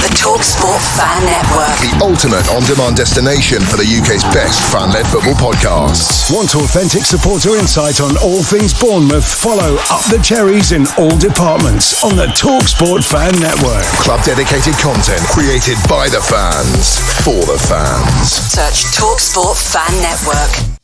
The Talksport Fan Network. The ultimate on-demand destination for the UK's best fan-led football podcasts. Want authentic supporter insight on all things Bournemouth? Follow Up the Cherries in all departments on the Talksport Fan Network. Club-dedicated content created by the fans, for the fans. Search Talksport Fan Network.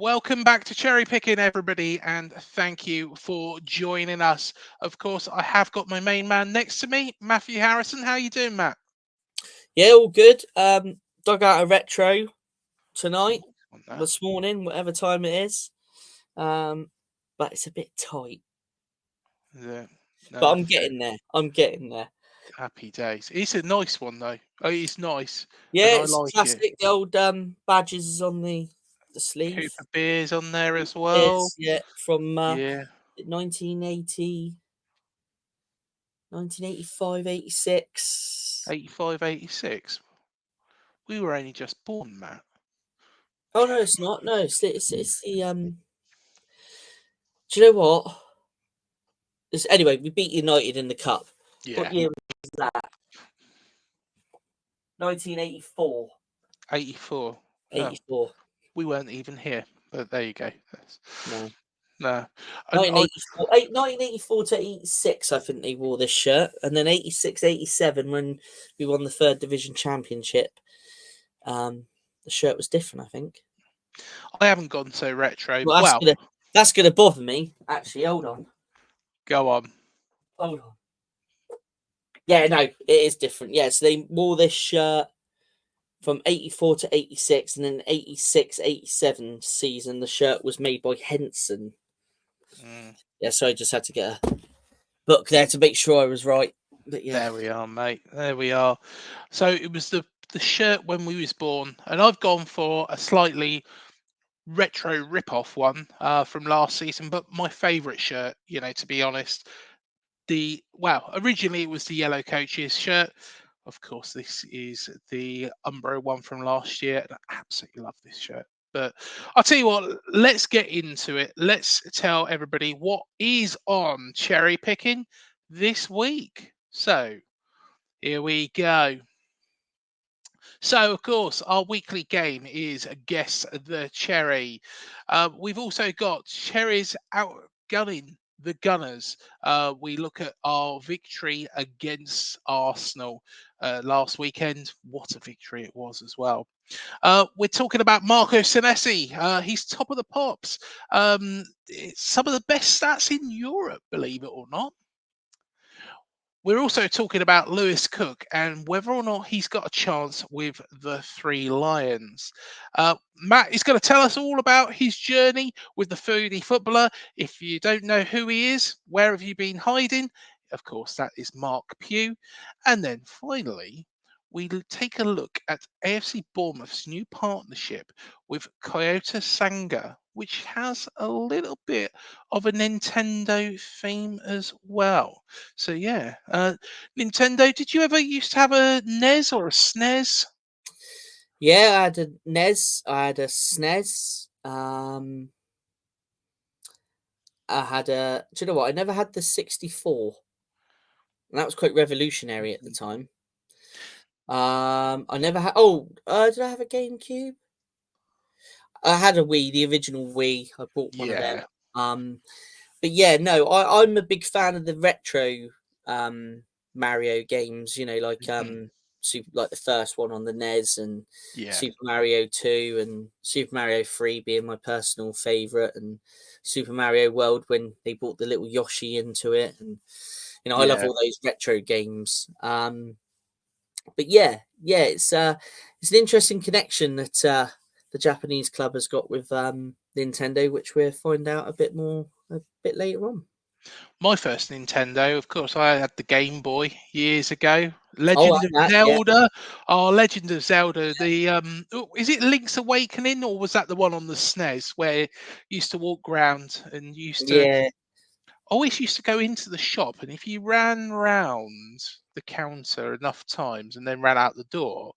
Welcome back to Cherry Picking, everybody, and thank you for joining us. Of course, I have got my main man next to me, Matthew Harrison. How you doing, Matt? Yeah, all good. Dug out a retro tonight, this morning, whatever time it is. But it's a bit tight. Yeah, no, but I'm getting there. Happy days. It's a nice one, though. Oh, it's nice. Yeah, I it's like classic. it. The old badges is on the sleeve. Cooper Beers on there as well. Yeah, from 1980, 1985, 86. 85, 86. We were only just born, Matt. Oh no, it's not. No, it's the Do you know what? Anyway, we beat United in the cup. Yeah. What year was that? 1984. 84. 84. Oh, we weren't even here, but there you go. No. 1984 to 86, I think they wore this shirt. And then 86, 87, when we won the third division championship, the shirt was different, I think. I haven't gone so retro. Well, that's gonna bother me. Actually, hold on. Go on. Hold on. Yeah, no, it is different. Yeah, so they wore this shirt from 84 to 86, and then 86, 87 season, the shirt was made by Henson. Yeah, so I just had to get a book there to make sure I was right. But yeah. There we are, mate. There we are. So it was the shirt when we was born, and I've gone for a slightly retro rip-off one from last season, but my favourite shirt, to be honest. Originally it was the Yellow Coaches shirt. Of course, this is the Umbro one from last year, and I absolutely love this shirt. But I'll tell you what, let's get into it. Let's tell everybody what is on Cherry Picking this week. So, here we go. So, of course, our weekly game is Guess the Cherry. We've also got Cherries outgunning the Gunners. We look at our victory against Arsenal last weekend. What a victory it was as well. We're talking about Marco Senesi. He's top of the pops. Some of the best stats in Europe, believe it or not. We're also talking about Lewis Cook and whether or not he's got a chance with the Three Lions. Matt is going to tell us all about his journey with the foodie footballer. If you don't know who he is, where have you been hiding? Of course, that is Mark Pugh. And then finally, take a look at AFC Bournemouth's new partnership with Kyoto Sanga, which has a little bit of a Nintendo theme as well. So yeah, Nintendo. Did you ever used to have a NES or a SNES? Yeah, I had a NES. I had a SNES. I had a. Do you know what? I never had the 64, and that was quite revolutionary at the time. I never had. Oh, did I have a GameCube? I had a Wii, the original Wii. I bought one of them. Yeah. But yeah, no, I'm a big fan of the retro Mario games. You know, like like the first one on the NES and Yeah. Super Mario 2 and Super Mario 3 being my personal favorite, and Super Mario World when they brought the little Yoshi into it, and I love Yeah. all those retro games. But yeah, it's an interesting connection that the Japanese club has got with Nintendo, which we'll find out a bit later on. My first Nintendo, of course, I had the Game Boy years ago. Oh, Legend of yeah. Zelda. Oh, Legend of Zelda. The is it Link's Awakening or was that the one on the SNES where you used to walk around and used to Yeah. always used to go into the shop, and if you ran round the counter enough times and then ran out the door,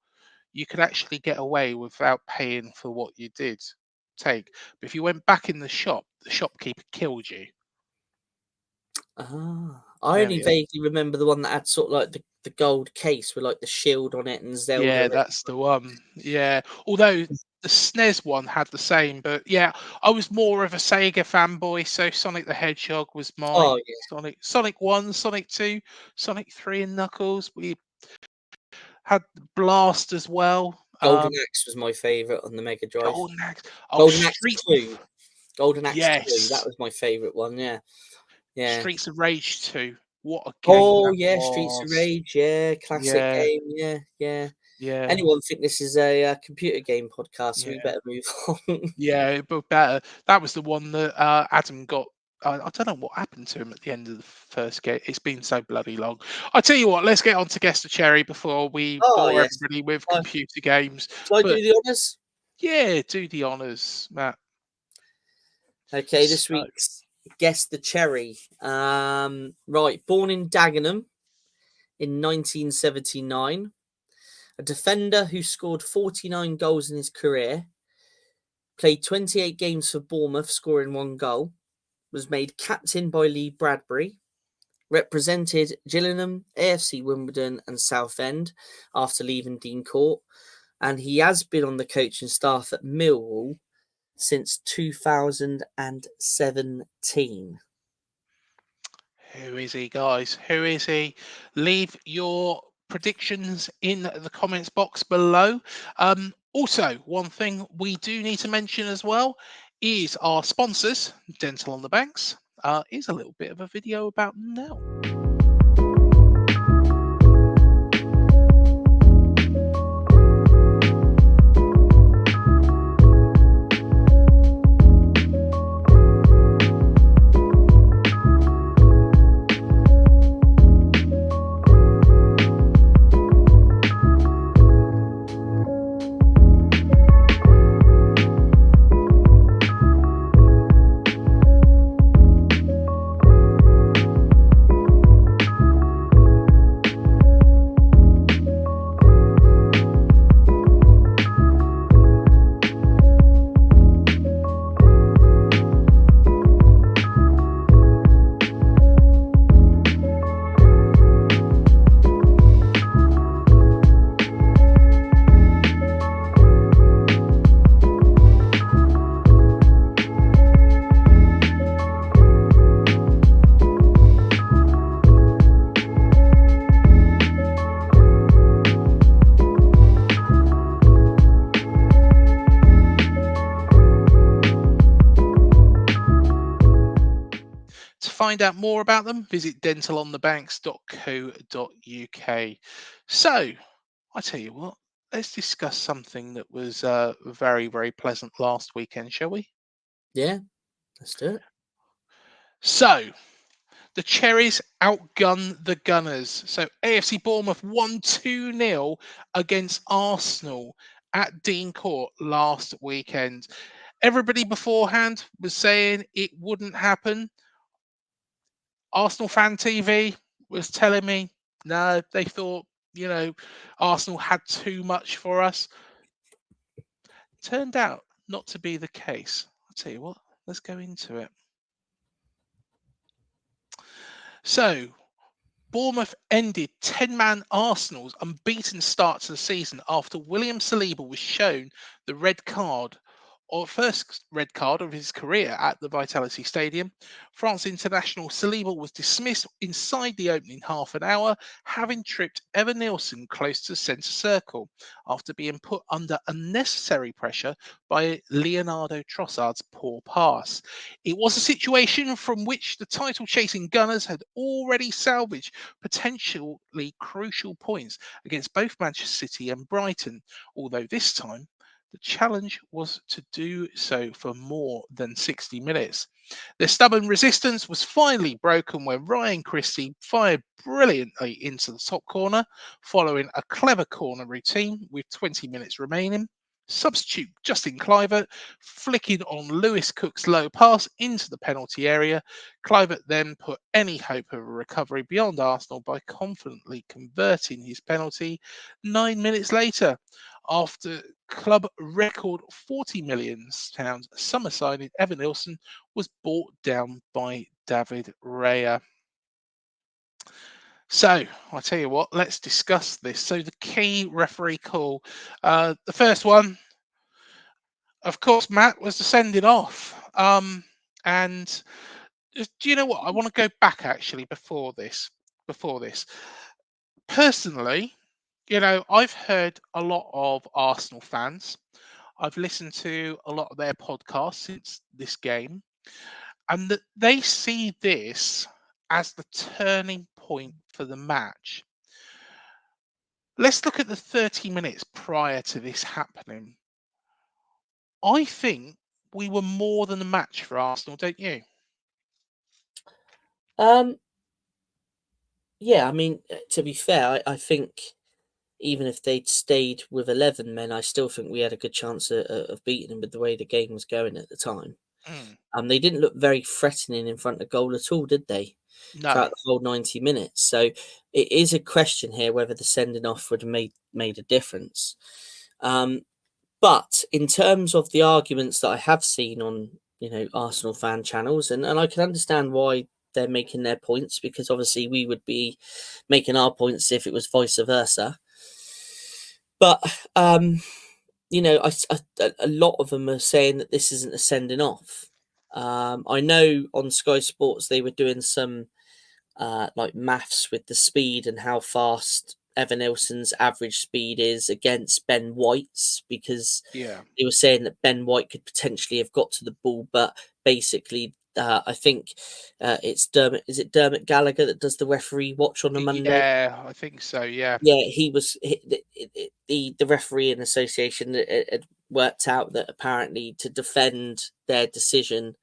you could actually get away without paying for what you did take. But if you went back in the shop, the shopkeeper killed you. I There only we are. vaguely remember the one that had sort of like the gold case with like the shield on it and Zelda. Yeah, that's the one. Yeah. Although the SNES one had the same, but yeah, I was more of a Sega fanboy, so Sonic the Hedgehog was Oh mine. yeah, Sonic 1, Sonic 2, Sonic 3 and Knuckles. We had Blast as well. Golden Axe was my favorite on the Mega Drive. Golden Axe. Oh, Golden Axe Streets. 2. Golden Axe 2. That Yes. was my favorite one. Yeah, yeah. Streets of Rage 2. What a game Oh that yeah, Streets of was. Rage. Yeah, classic Yeah, game. Yeah, yeah. yeah, Anyone think this is a computer game podcast? So we yeah. better move on. Yeah, but better. That was the one that Adam got. I don't know what happened to him at the end of the first game. It's been so bloody long. I tell you what, let's get on to Guess the Cherry before we Oh bore yes. everybody with Uh, computer games. Shall I do But the honours? yeah, do the honours, Matt. Okay, this So, week's Guess the Cherry. Right, born in Dagenham in 1979, a defender who scored 49 goals in his career, played 28 games for Bournemouth, scoring 1 goal, was made captain by Lee Bradbury, represented Gillingham, AFC Wimbledon, and Southend after leaving Dean Court, and he has been on the coaching staff at Millwall since 2017. who is he, guys? Who is he? Leave your predictions in the comments box below. Also, one thing we do need to mention as well is our sponsors, Dental on the Banks. Is a little bit of a video about them now. To find out more about them, visit dentalonthebanks.co.uk. So, I tell you what, let's discuss something that was very, very pleasant last weekend, shall we? Yeah, let's do it. So, The Cherries outgunned the Gunners. So AFC Bournemouth won 2-0 against Arsenal at Dean Court last weekend. Everybody beforehand was saying it wouldn't happen. Arsenal Fan TV was telling me, no, they thought, Arsenal had too much for us. Turned out not to be the case. I'll tell you what, let's go into it. So, Bournemouth ended 10-man Arsenal's unbeaten start to the season after William Saliba was shown the red card, or first red card of his career at the Vitality Stadium. France international Saliba was dismissed inside the opening half an hour, having tripped Evan Nielsen close to centre circle after being put under unnecessary pressure by Leonardo Trossard's poor pass. It was a situation from which the title-chasing Gunners had already salvaged potentially crucial points against both Manchester City and Brighton, although this time the challenge was to do so for more than 60 minutes. Their stubborn resistance was finally broken when Ryan Christie fired brilliantly into the top corner, following a clever corner routine with 20 minutes remaining. Substitute Justin Kluivert flicking on Lewis Cook's low pass into the penalty area. Kluivert then put any hope of a recovery beyond Arsenal by confidently converting his penalty 9 minutes later. After club record £40 million summer signing Evan Nielsen was bought down by David Raya. So, I'll tell you what, let's discuss this. So, the key referee call. The first one, of course, Matt, was the sending off. And do you know what? I want to go back actually before this. Personally, I've heard a lot of Arsenal fans. I've listened to a lot of their podcasts since this game, and that they see this as the turning point for the match. Let's look at the 30 minutes prior to this happening. I think we were more than a match for Arsenal, don't you? Yeah, I mean, to be fair, I think even if they'd stayed with 11 men, I still think we had a good chance of beating them with the way the game was going at the time. Mm, They didn't look very threatening in front of goal at all, did they? no. Throughout the whole 90 minutes. So it is a question here whether the sending off would have made a difference. But in terms of the arguments that I have seen on Arsenal fan channels, and I can understand why they're making their points, because obviously we would be making our points if it was vice versa. But a lot of them are saying that this isn't a sending off. I know on Sky Sports they were doing some like maths with the speed and how fast Evan Nilsson's average speed is against Ben White's, because Yeah. they were saying that Ben White could potentially have got to the ball, but basically I think it's Dermot. Is it Dermot Gallagher that does the referee watch on a Monday? Yeah, I think so. Yeah. Yeah, the referee and association had worked out that apparently to defend their decision,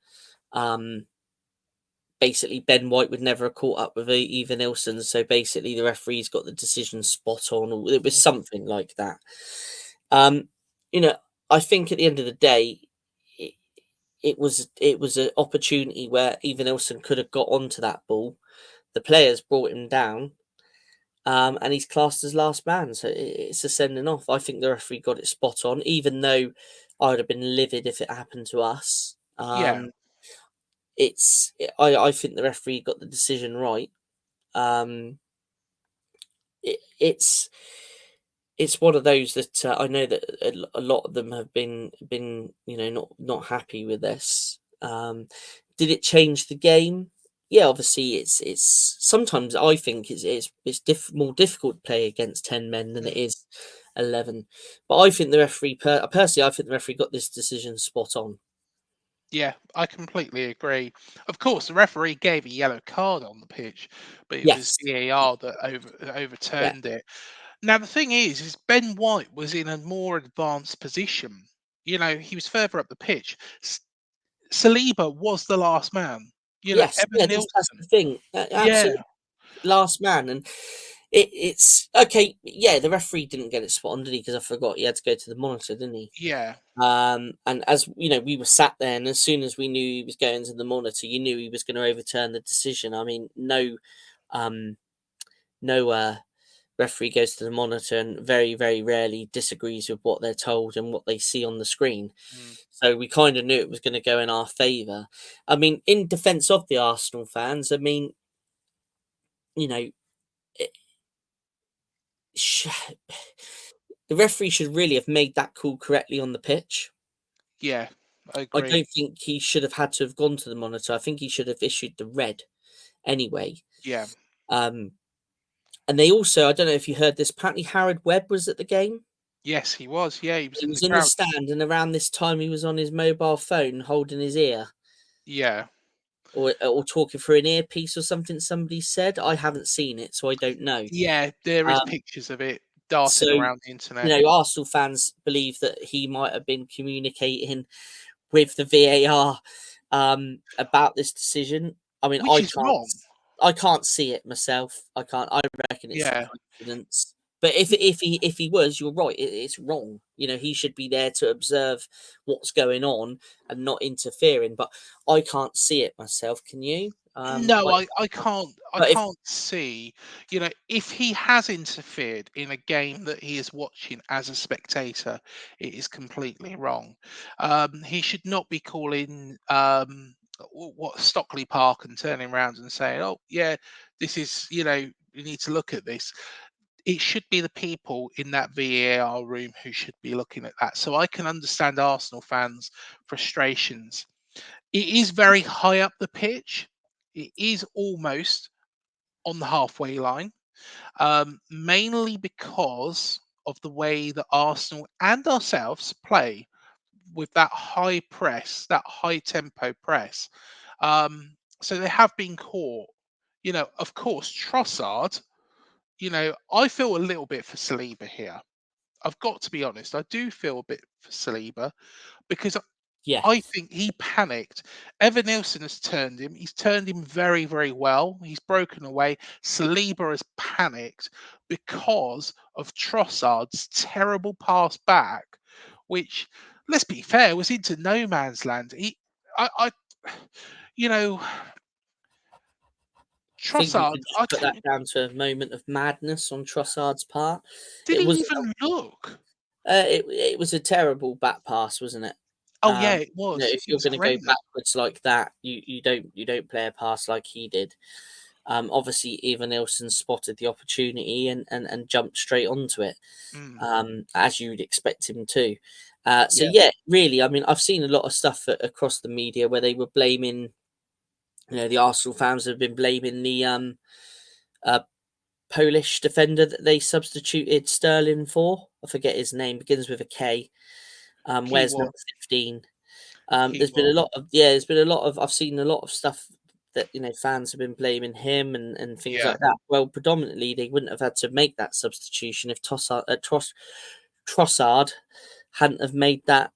basically Ben White would never have caught up with Eva Nilsson. So basically the referee's got the decision spot on, or it was something like that. I think at the end of the day, it was an opportunity where Eva Nilsson could have got onto that ball. The players brought him down. And he's classed as last man, so it's a sending off. I think the referee got it spot on, even though I would have been livid if it happened to us. Yeah. I think the referee got the decision right. It's one of those that I know that a lot of them have been not happy with this. Did it change the game? Yeah, obviously it's sometimes I think it's more difficult to play against 10 men than it is 11. But I think the referee personally, I think the referee got this decision spot on. Yeah, I completely agree. Of course, the referee gave a yellow card on the pitch, but it was Yes. VAR that Yeah. overturned it. Now, the thing is Ben White was in a more advanced position. He was further up the pitch. Saliba was the last man. Yes, Evan yeah, that's the Nielsen. thing. Yeah, Absolutely, last man, and it's okay. Yeah, the referee didn't get it spot on, did he? Because I forgot he had to go to the monitor, didn't he? yeah, And as you know, we were sat there, and as soon as we knew he was going to the monitor, you knew he was going to overturn the decision. I mean, um, no referee goes to the monitor and very, very rarely disagrees with what they're told and what they see on the screen. mm, So we kind of knew it was going to go in our favour. I mean, in defence of the Arsenal fans, I mean, you know, it, sh- the referee should really have made that call correctly on the pitch. yeah. I I agree. don't think he should have had to have gone to the monitor. I think he should have issued the red anyway. Yeah. Um, and they also, I don't know if you heard this, apparently Howard Webb was at the game. Yes, he was. Yeah, he was He in the was in the crowd. stand, and around this time, he was on his mobile phone holding his ear Yeah. or talking through an earpiece or something. Somebody said, I haven't seen it, so I don't know. Yeah, there is Um, pictures of it so darting around the you internet. know, Arsenal fans believe that he might have been communicating with the VAR about this decision. I mean, Which is wrong. I can't see it myself. I can't. I reckon it's a Yeah. coincidence. But if he was, you're right. It's wrong. You know, he should be there to observe what's going on and not interfering. But I can't see it myself. Can you? No, Like, I but if can't see, if he has interfered in a game that he is watching as a spectator, it is completely wrong. He should not be calling what Stockley Park and turning around and saying, "Oh, yeah, this is, you need to look at this." It should be the people in that VAR room who should be looking at that. So I can understand Arsenal fans' frustrations. It is very high up the pitch. It is almost on the halfway line, mainly because of the way that Arsenal and ourselves play with that high press, that high tempo press. So they have been caught. Of course, Trossard, I feel a little bit for Saliba here. I've got to be honest. I do feel a bit for Saliba because yeah, I think he panicked. Evan Nielsen has turned him. He's turned him very, very well. He's broken away. Saliba has panicked because of Trossard's terrible pass back, which, let's be fair, was into no man's land. I you know, I think you Trossard. could just put that down to a moment of madness on Trossard's part. Did It he was even look? it was a terrible back pass, wasn't it? Oh yeah, Um, it you know, was. if It you're was going to go horrendous. backwards like that, you don't play a pass like he did. Obviously, Evan Nielsen spotted the opportunity and jumped straight onto it, Mm, as you'd expect him to. So yeah, yeah, really, I mean, I've seen a lot of stuff across the media where they were blaming, the Arsenal fans have been blaming the uh, Polish defender that they substituted Sterling for. I forget his name, begins with a K. Wears Keyword. number 15. There's been Keyword. a lot of there's been a lot of I've seen a lot of stuff that fans have been blaming him and things Yeah. like that. Well, predominantly they wouldn't have had to make that substitution if Trossard hadn't have made that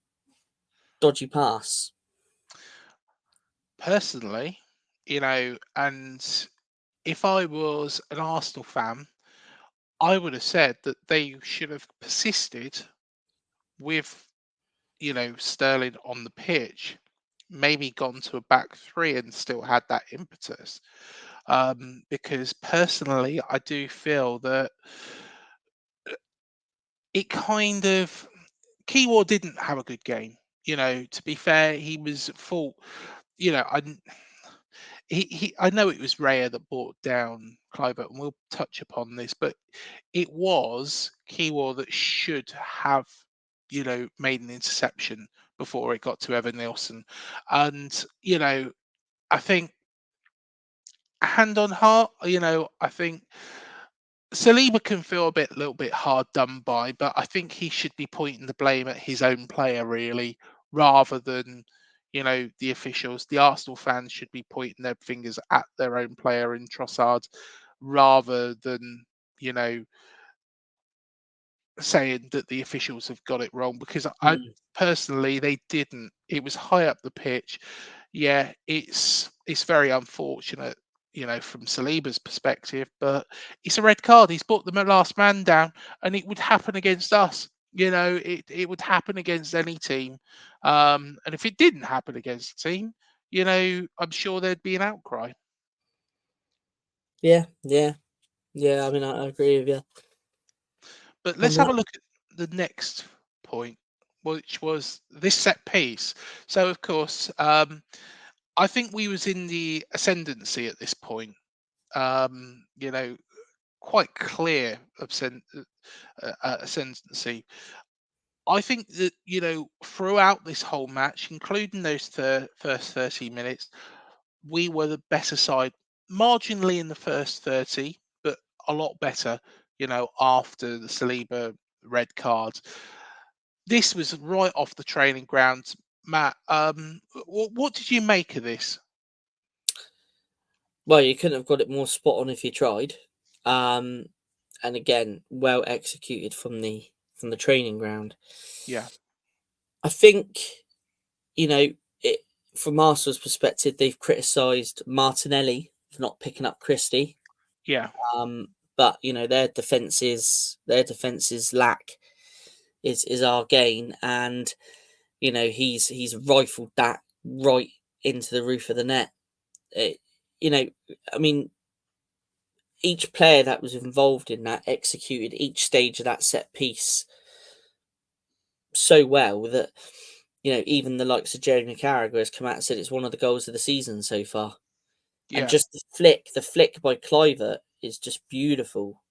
dodgy pass. Personally, and if I was an Arsenal fan, I would have said that they should have persisted with, Sterling on the pitch, maybe gone to a back three and still had that impetus. Because personally, I do feel that it kind of Keyword didn't have a good game. To be fair, he was at fault. I I know it was Raya that brought down Cliver, and we'll touch upon this, but it was Keyword that should have, made an interception before it got to Evan Nielsen. And, I think hand on heart, I think Saliba can feel a little bit hard done by, but I think he should be pointing the blame at his own player, really, rather than, the officials. The Arsenal fans should be pointing their fingers at their own player in Trossard, rather than, you know, saying that the officials have got it wrong. Because I Mm. personally, they didn't. It was high up the pitch. yeah, it's very unfortunate, from Saliba's perspective, but it's a red card. He's put the last man down, and it would happen against us. It would happen against any team. And if it didn't happen against a team, I'm sure there'd be an outcry. Yeah, yeah, yeah. I mean, I agree with you But on let's have that. a look at the next point, which was this set piece. So, of course, I think we was in the ascendancy at this point. Um, you know, Quite clear ascendancy. I think that throughout this whole match, including those first 30 minutes, we were the better side, marginally in the first 30, but a lot better. After the Saliba red card, this was right off the training ground. Matt, what did you make of this? Well, you couldn't have got it more spot on if you tried. Um, and again, well executed from the training ground. Yeah, I think you know it from Arsenal's perspective, they've criticised Martinelli for not picking up Christie. yeah, But their defenses lack is our gain, and he's rifled that right into the roof of the net. It, I mean, each player that was involved in that executed each stage of that set piece so well that even the likes of Jerry Carragher has come out and said it's one of the goals of the season so far. And yeah, just the flick by Clivert is just beautiful.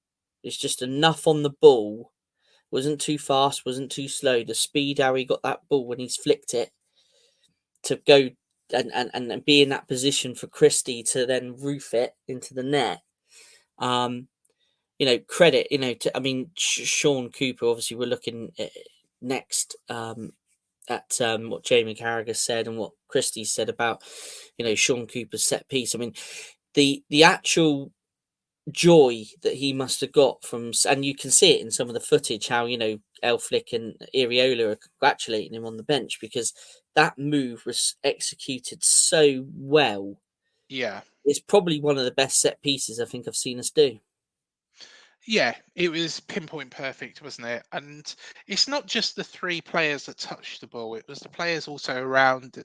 It's just enough on the ball. Wasn't too fast, wasn't too slow. The speed how he got that ball when he's flicked it to go and be in that position for Christie to then roof it into the net. Credit, Sean Cooper, obviously, we're looking at next at what Jamie Carragher said and what Christie said about, Sean Cooper's set piece. I mean, the actual joy that he must have got from, and you can see it in some of the footage, how, Elflick and Areola are congratulating him on the bench because that move was executed so well. yeah. It's probably one of the best set pieces I think I've seen us do. Yeah, it was pinpoint perfect, wasn't it? And it's not just the three players that touched the ball; it was the players also around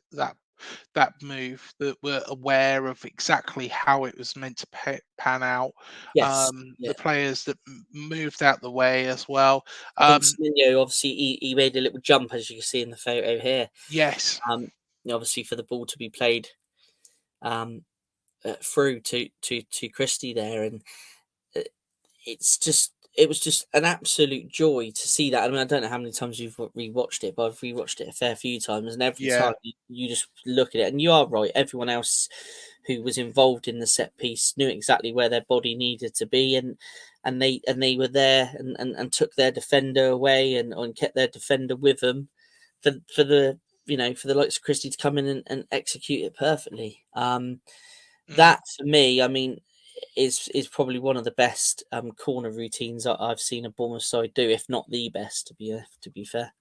that move that were aware of exactly how it was meant to pan out. Yes, yeah. The players that moved out the way as well. I think Um, Sminio, obviously, he made a little jump, as you can see in the photo here. yes, Obviously, for the ball to be played um, through to Christie there, and uh, it was just an absolute joy to see that. I mean, I don't know how many times you've rewatched it, but I've rewatched it a fair few times, and every yeah, time you just look at it, and you are right. Everyone else who was involved in the set piece knew exactly where their body needed to be, and they were there and took their defender away and kept their defender with them for the for the likes of Christie to come in and execute it perfectly. mm, That for me, I mean, is probably one of the best corner routines I've seen a Bournemouth side do, if not the best. To be fair,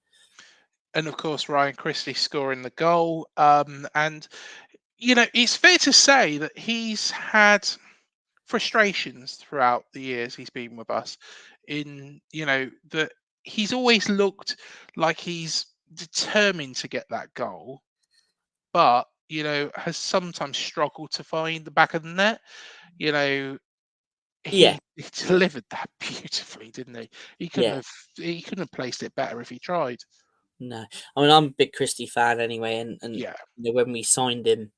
and of course Ryan Christie scoring the goal. And it's fair to say that he's had frustrations throughout the years he's been with us in that he's always looked like he's determined to get that goal, but has sometimes struggled to find the back of the net. you know yeah, he delivered that beautifully, didn't he? he couldn't yeah. have he couldn't have placed it better if he tried. No, I mean I'm a big Christie fan anyway, and Yeah. when we signed him,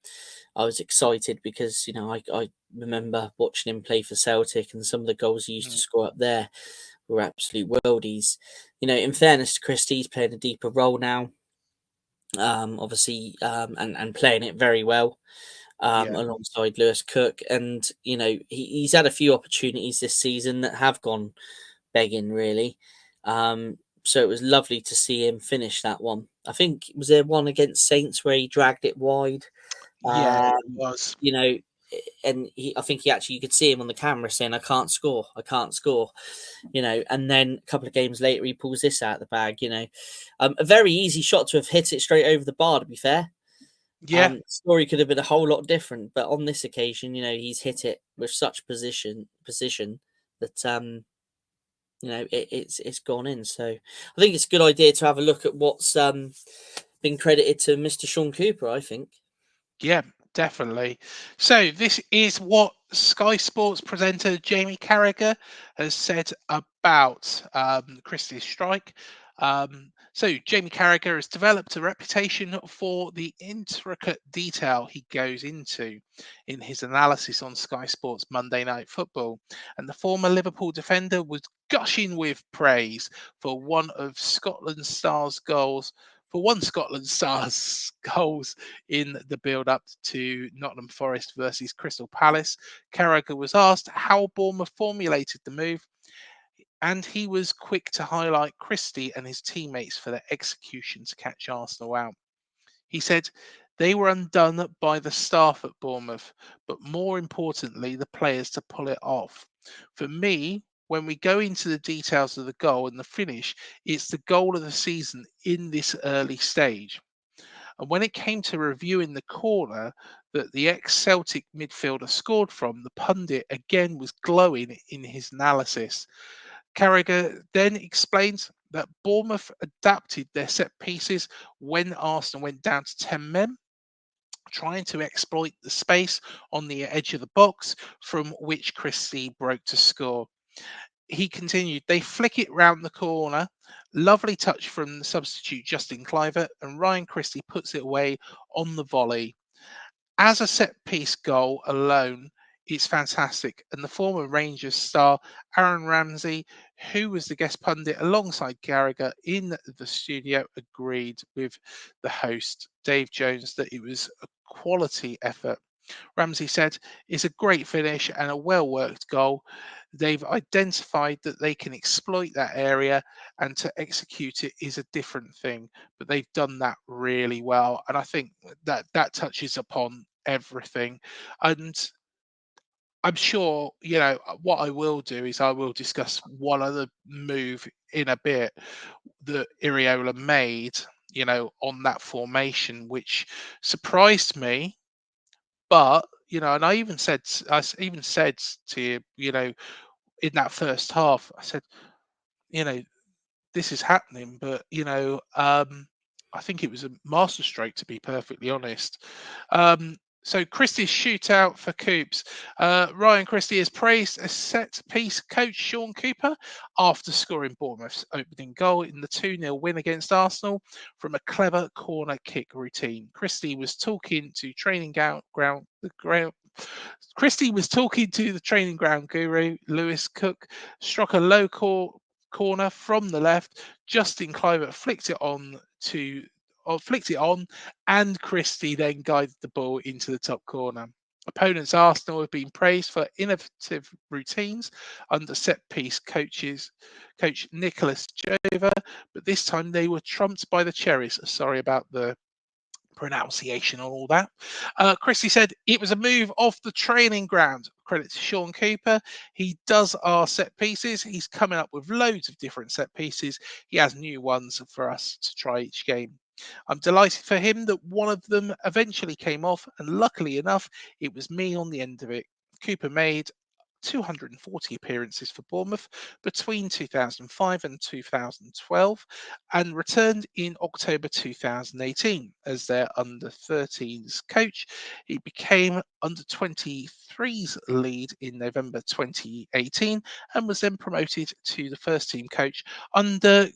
I was excited because I remember watching him play for Celtic, and some of the goals he used to Mm, score up there were absolute worldies. In fairness to Christie, he's playing a deeper role now. Obviously, and playing it very well. yeah, Alongside Lewis Cook, and he's had a few opportunities this season that have gone begging really. So it was lovely to see him finish that one. I think was there one against Saints where he dragged it wide. yeah, it Um, was. you know, and I think he actually, you could see him on the camera saying, "I can't score, I can't score." And then a couple of games later, he pulls this out of the bag. A very easy shot to have hit it straight over the bar. To be fair, Yeah, Story could have been a whole lot different, but on this occasion, he's hit it with such precision that it's gone in. So I think it's a good idea to have a look at what's been credited to Mr. Sean Cooper, I think. yeah, definitely. So this is what Sky Sports presenter Jamie Carragher has said about Christie's strike. So Jamie Carragher has developed a reputation for the intricate detail he goes into in his analysis on Sky Sports Monday Night Football, and the former Liverpool defender was gushing with praise for one of Scotland Stars goals. For one Scotland Stars goals in the build-up to Nottingham Forest versus Crystal Palace. Carragher was asked how Bournemouth formulated the move, and he was quick to highlight Christie and his teammates for their execution to catch Arsenal out. He said they were undone by the staff at Bournemouth, but more importantly, the players to pull it off. For me, when we go into the details of the goal and the finish, it's the goal of the season in this early stage. And when it came to reviewing the corner that the ex Celtic midfielder scored from, the pundit again was glowing in his analysis. Carragher then explains that Bournemouth adapted their set pieces when Arsenal went down to 10 men, trying to exploit the space on the edge of the box from which Christie broke to score. He continued, they flick it round the corner. Lovely touch from the substitute Justin Clivert, and Ryan Christie puts it away on the volley. As a set piece goal alone, it's fantastic. And the former Rangers star Aaron Ramsey, who was the guest pundit alongside Carragher in the studio, agreed with the host, Dave Jones, that it was a quality effort. Ramsey said, it's a great finish and a well worked goal. They've identified that they can exploit that area, and to execute it is a different thing. But they've done that really well. And I think that touches upon everything. And I'm sure, what I will do is I will discuss one other move in a bit that Iriola made, on that formation, which surprised me. But and I even said to you, in that first half, I said, you know, this is happening, but I think it was a masterstroke, to be perfectly honest. So Christie's shootout for Coops. Ryan Christie has praised a set piece coach Sean Cooper after scoring Bournemouth's opening goal in the 2-0 win against Arsenal from a clever corner kick routine. Christie was talking to Christie was talking to the training ground guru Lewis Cook, struck a low corner from the left. Justin Clivert flicked it on, and Christie then guided the ball into the top corner. Opponents Arsenal have been praised for innovative routines under set piece coach Nicholas Jova, but this time they were trumped by the Cherries. Sorry about the pronunciation on all that. Christie said it was a move off the training ground. Credit to Sean Cooper. He does our set pieces. He's coming up with loads of different set pieces. He has new ones for us to try each game. I'm delighted for him that one of them eventually came off, and luckily enough, it was me on the end of it. Cooper made 240 appearances for Bournemouth between 2005 and 2012, and returned in October 2018 as their under-13s coach. He became under-23s lead in November 2018 and was then promoted to the first-team coach under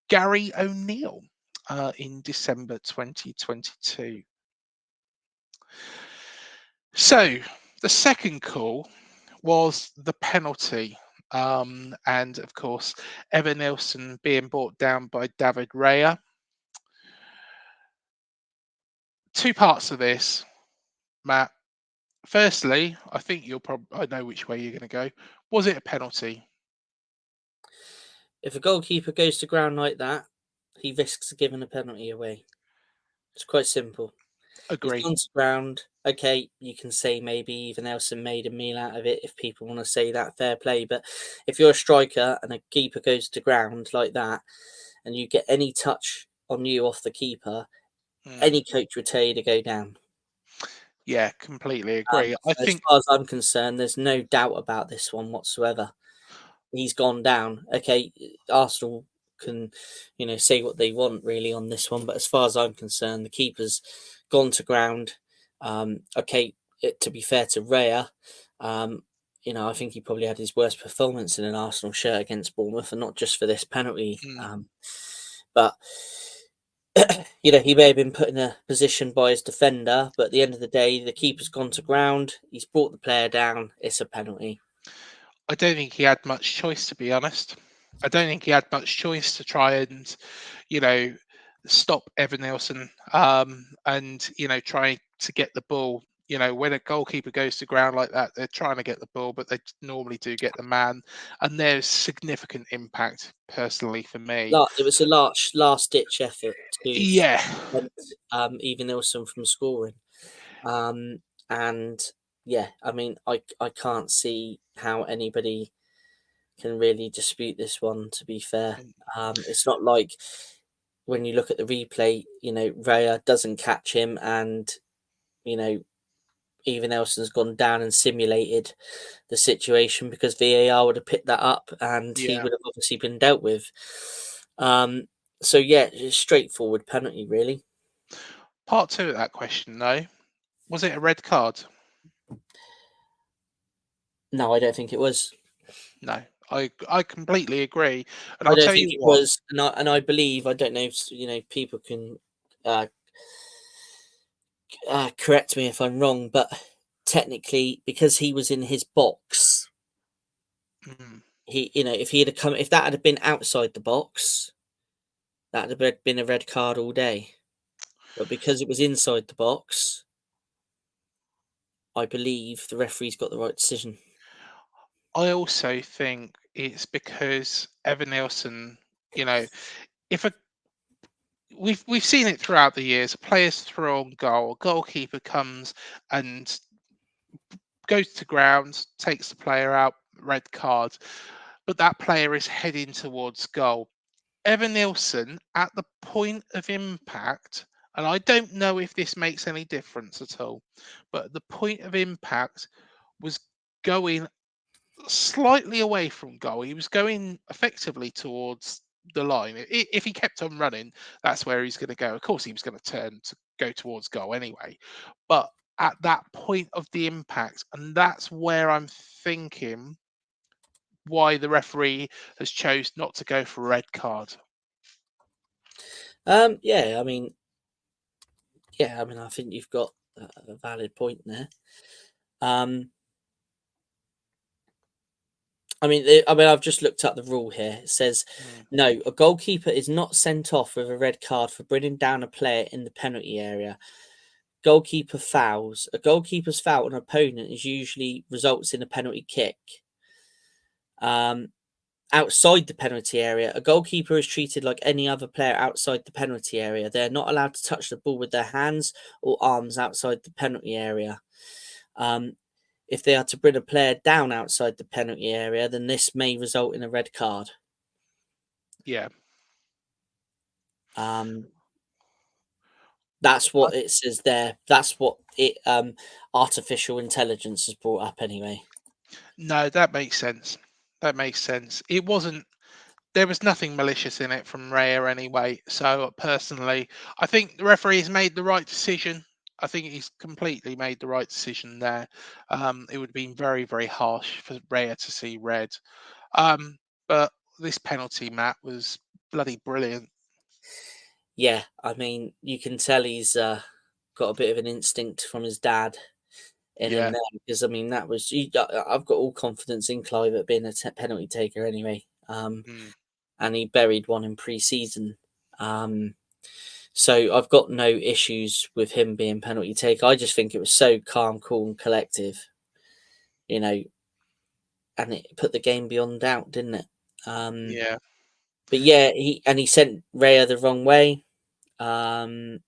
Gary O'Neill in December 2022. So the second call was the penalty. And of course, Evan Nilsson being brought down by David Raya. Two parts of this, Matt. Firstly, I think I know which way you're going to go. Was it a penalty? If a goalkeeper goes to ground like that, he risks giving a penalty away. It's quite simple. Agree. He's gone to ground. Okay, you can say maybe even Nelson made a meal out of it if people want to say that, fair play. But if you're a striker and a keeper goes to ground like that and you get any touch on you off the keeper, Any coach would tell you to go down. Yeah, completely agree. I As think far as I'm concerned, there's no doubt about this one whatsoever. He's gone down. Okay, Arsenal can, say what they want really on this one, but as far as I'm concerned, the keeper's gone to ground. Okay, to be fair to Raya, I think he probably had his worst performance in an Arsenal shirt against Bournemouth, and not just for this penalty. But he may have been put in a position by his defender, but at the end of the day, the keeper's gone to ground. He's brought the player down. It's a penalty. I don't think he had much choice, to be honest. I don't think he had much choice to try and, stop Evan Nelson, and try to get the ball. When a goalkeeper goes to ground like that, they're trying to get the ball, but they normally do get the man, and there's significant impact personally for me. It was a last ditch effort to Yeah, prevent Evan Nelson from scoring, and yeah, I mean, I can't see how anybody can really dispute this one. To be fair, it's not like when you look at the replay, Raya doesn't catch him, and Evan Nelson's gone down and simulated the situation, because VAR would have picked that up and he yeah. would have obviously been dealt with. So yeah, it's straightforward penalty, really. Part two of that question, though, was it a red card? No, I don't think it was. No, I completely agree, and I I'll don't tell think you it what. was, and I believe, I don't know if people can correct me if I'm wrong, but technically, because he was in his box, if that had been outside the box, that would have been a red card all day. But because it was inside the box, I believe the referee's got the right decision. I also think it's because Evan Nielsen, if we've seen it throughout the years, players throw on goal, a goalkeeper comes and goes to ground, takes the player out, red card, but that player is heading towards goal. Evan Nielsen at the point of impact, and I don't know if this makes any difference at all, but at the point of impact was going slightly away from goal. He was going effectively towards the line. If he kept on running, that's where he's going to go. Of course, he was going to turn to go towards goal anyway. But at that point of the impact, and that's where I'm thinking why the referee has chose not to go for a red card. Yeah, I mean, I think you've got a valid point there. I've just looked up the rule here. It says, no, a goalkeeper is not sent off with a red card for bringing down a player in the penalty area. Goalkeeper fouls. A goalkeeper's foul on an opponent usually results in a penalty kick. Outside the penalty area, a goalkeeper is treated like any other player outside the penalty area. They're not allowed to touch the ball with their hands or arms outside the penalty area. If they are to bring a player down outside the penalty area, then this may result in a red card. Yeah. That's what it says there. That's what artificial intelligence has brought up anyway. No, that makes sense. That makes sense. It wasn't. There was nothing malicious in it from Raya anyway. So personally, I think the referee's made the right decision. I think he's completely made the right decision there. It would have been very, very harsh for Raya to see red. But this penalty, Matt, was bloody brilliant. Yeah, I mean, you can tell he's got a bit of an instinct from his dad in him there, because I mean that was. I've got all confidence in Clive at being a penalty taker anyway. And he buried one in pre-season. So I've got no issues with him being penalty taker. I just think it was so calm, cool, and collective, and it put the game beyond doubt, didn't it? Yeah. But yeah, he sent Raya the wrong way. So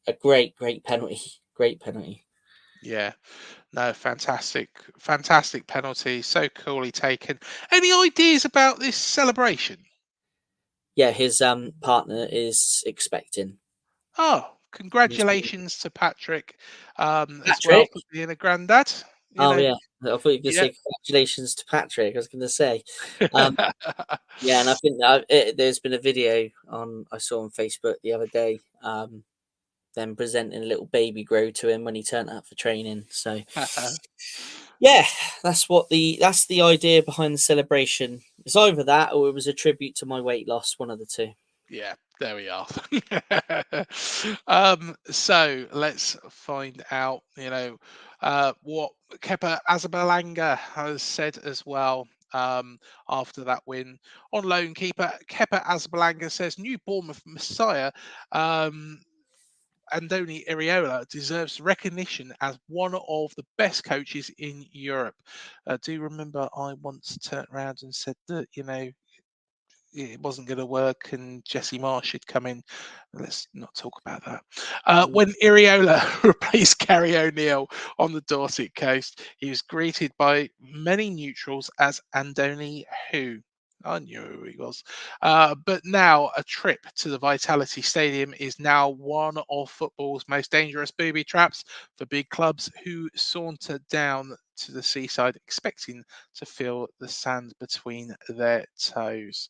a great penalty, great penalty. Yeah. No, fantastic penalty. So coolly taken. Any ideas about this celebration? Yeah, his partner is expecting. Oh, congratulations to Patrick as well Patrick. for being a granddad. You Oh know, yeah, I thought you were going to yeah. say congratulations to Patrick. I was going to say, um, yeah, and I think there's been a video I saw on Facebook the other day, them presenting a little baby grow to him when he turned up for training. So yeah, that's the idea behind the celebration. It's either that or it was a tribute to my weight loss, one of the two. Yeah, there we are. So let's find out, what Kepa Azabalaga has said as well. After that win on loan, Kepa Azabalaga says new Bournemouth Messiah, Andoni Iraola deserves recognition as one of the best coaches in Europe. Do you remember I once turned around and said that, it wasn't going to work and Jesse Marsh should come in? Let's not talk about that. When Iriola replaced Gary O'Neill on the Dorset coast, he was greeted by many neutrals as Andoni Who. I knew who he was. But now a trip to the Vitality Stadium is now one of football's most dangerous booby traps for big clubs who saunter down to the seaside expecting to feel the sand between their toes.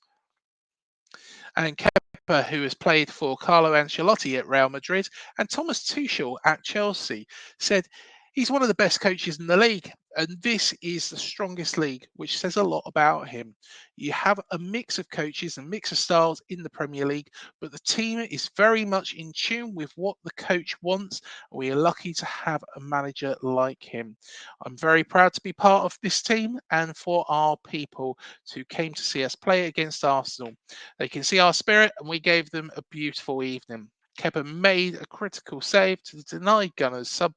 And Kepa, who has played for Carlo Ancelotti at Real Madrid and Thomas Tuchel at Chelsea, said he's one of the best coaches in the league, and this is the strongest league, which says a lot about him. You have a mix of coaches and mix of styles in the Premier League, but the team is very much in tune with what the coach wants. And we are lucky to have a manager like him. I'm very proud to be part of this team and for our people who came to see us play against Arsenal. They can see our spirit, and we gave them a beautiful evening. Kepa made a critical save to deny Gunners sub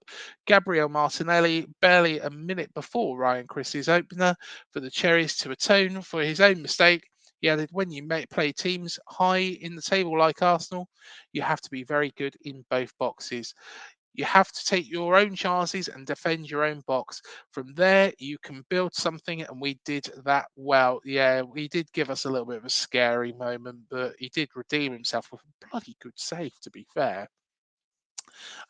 Gabriel Martinelli barely a minute before Ryan Christie's opener for the Cherries to atone for his own mistake. He added, when you play teams high in the table like Arsenal, you have to be very good in both boxes. You have to take your own chances and defend your own box. From there, you can build something, and we did that well. Yeah, he did give us a little bit of a scary moment, but he did redeem himself with a bloody good save, to be fair.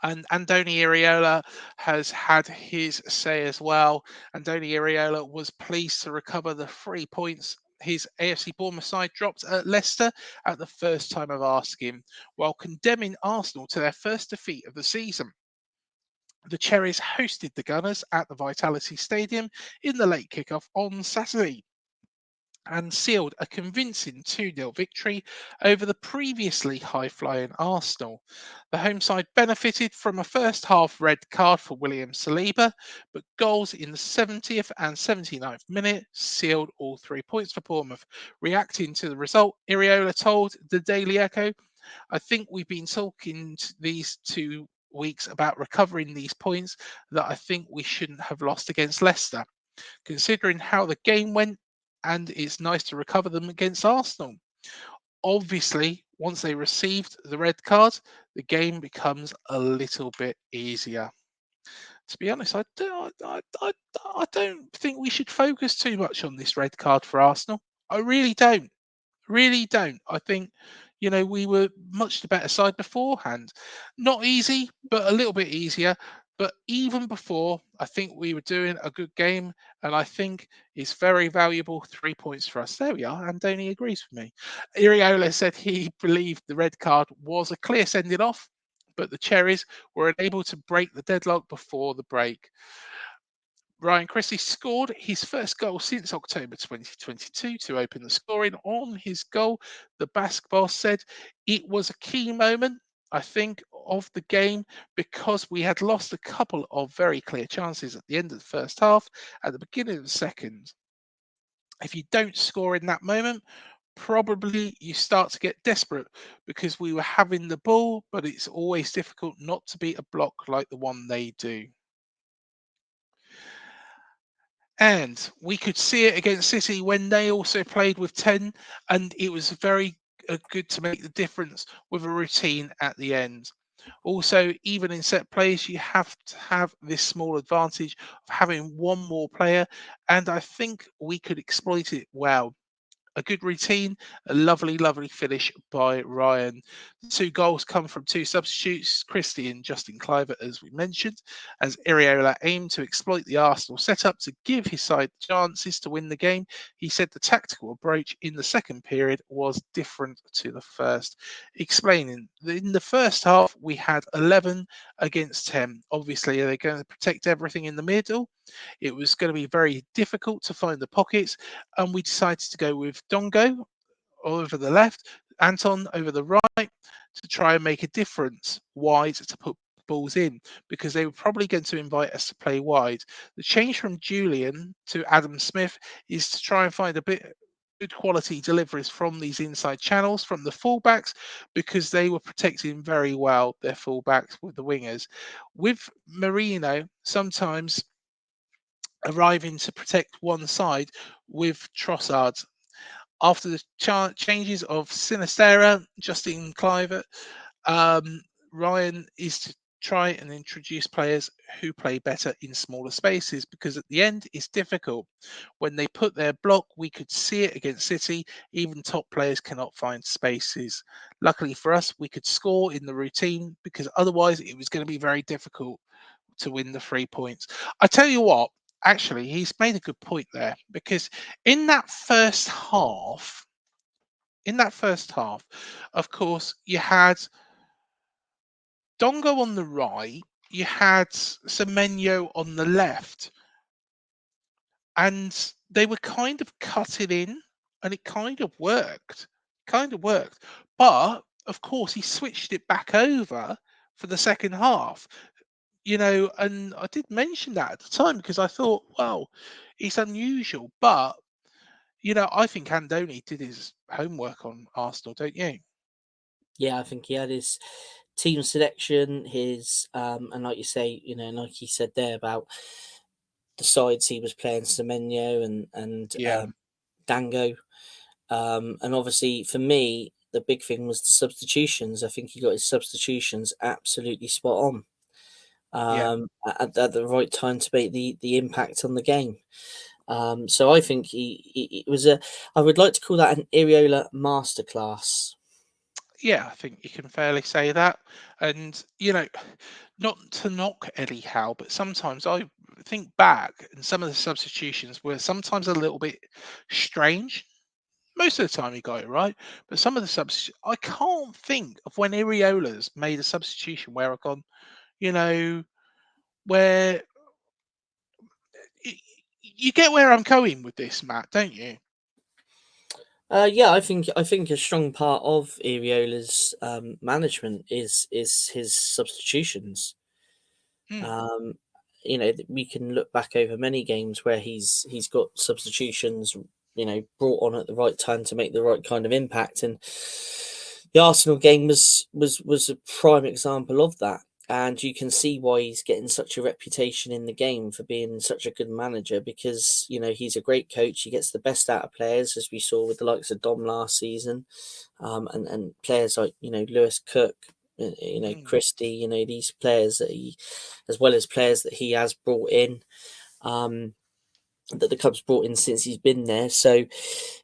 And Andoni Iraola has had his say as well. Andoni Iraola was pleased to recover the 3 points his AFC Bournemouth side dropped at Leicester at the first time of asking, while condemning Arsenal to their first defeat of the season. The Cherries hosted the Gunners at the Vitality Stadium in the late kickoff on Saturday and sealed a convincing 2-0 victory over the previously high-flying Arsenal. The home side benefited from a first-half red card for William Saliba, but goals in the 70th and 79th minute sealed all 3 points for Bournemouth. Reacting to the result, Iriola told the Daily Echo, I think we've been talking these 2 weeks about recovering these points that I think we shouldn't have lost against Leicester, considering how the game went, and it's nice to recover them against Arsenal. Obviously, once they received the red card, the game becomes a little bit easier. To be honest, I don't think we should focus too much on this red card for Arsenal. I really don't. Really don't. I think, we were much the better side beforehand. Not easy, but a little bit easier. But even before, I think we were doing a good game, and I think it's very valuable 3 points for us. There we are. Andoni agrees with me. Iriola said he believed the red card was a clear sending off, but the Cherries were unable to break the deadlock before the break. Ryan Christie scored his first goal since October 2022 to open the scoring on his goal. The Basque boss said it was a key moment, I think, of the game because we had lost a couple of very clear chances at the end of the first half, at the beginning of the second. If you don't score in that moment, probably you start to get desperate because we were having the ball, but it's always difficult not to beat a block like the one they do. And we could see it against City when they also played with 10, and it was very good to make the difference with a routine at the end. Also, even in set plays, you have to have this small advantage of having one more player, and I think we could exploit it well. a good routine, a lovely, lovely finish by Ryan. The 2 goals come from 2 substitutes, Christie and Justin Clivert, as we mentioned, as Iriola aimed to exploit the Arsenal setup to give his side chances to win the game. He said the tactical approach in the second period was different to the first, explaining that in the first half we had 11 against 10. Obviously, they're going to protect everything in the middle. It was going to be very difficult to find the pockets, and we decided to go with Dongo over the left, Anton over the right, to try and make a difference wide to put balls in, because they were probably going to invite us to play wide. The change from Julian to Adam Smith is to try and find a bit good quality deliveries from these inside channels from the fullbacks, because they were protecting very well their fullbacks with the wingers. With Marino, sometimes arriving to protect one side with Trossard. After the changes of Sinistera, Justin Clivert, Ryan is to try and introduce players who play better in smaller spaces, because at the end it's difficult. When they put their block, we could see it against City, even top players cannot find spaces. Luckily for us, we could score in the routine, because otherwise it was going to be very difficult to win the 3 points. I tell you what, actually, he's made a good point there, because in that first half, of course, you had Dongo on the right, you had Semenyo on the left, and they were kind of cutting in, and it kind of worked. But of course, he switched it back over for the second half. And I did mention that at the time, because I thought, well, it's unusual, but I think Andoni did his homework on Arsenal, don't you? Yeah, I think he had his team selection, his and like you say, like he said there about the sides he was playing, Semenyo and Yeah, Dango, and obviously for me the big thing was the substitutions. I think he got his substitutions absolutely spot on, yeah, at the right time to make the impact on the game. So I think he it was I would like to call that an Iriola masterclass. yeah. I think you can fairly say that. And not to knock Eddie Howe, but sometimes I think back, and some of the substitutions were sometimes a little bit strange. Most of the time he got it right, but some of the I can't think of when Iriola's made a substitution where I've gone, you know, where y- you get where I'm going with this, Matt, don't you? Yeah, I think a strong part of Iriola's management is his substitutions. Hmm. Um, we can look back over many games where he's got substitutions, brought on at the right time to make the right kind of impact, and the Arsenal game was a prime example of that. And you can see why he's getting such a reputation in the game for being such a good manager, because he's a great coach. He gets the best out of players, as we saw with the likes of Dom last season, and players like Lewis Cook, Hmm. Christie, these players that he, as well as players that he has brought in, um, that the club's brought in since he's been there. So,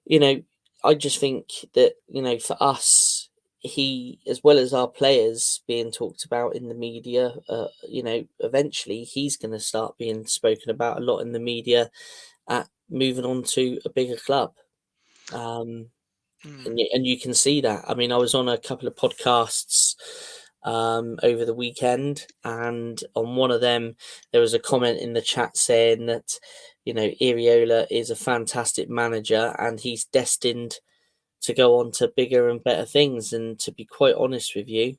you know, I just think that for us, he, as well as our players being talked about in the media, eventually he's going to start being spoken about a lot in the media at moving on to a bigger club. Um, Hmm. and you can see that. I mean, I was on a couple of podcasts over the weekend, and on one of them, there was a comment in the chat saying that Iriola is a fantastic manager and he's destined to go on to bigger and better things. And to be quite honest with you,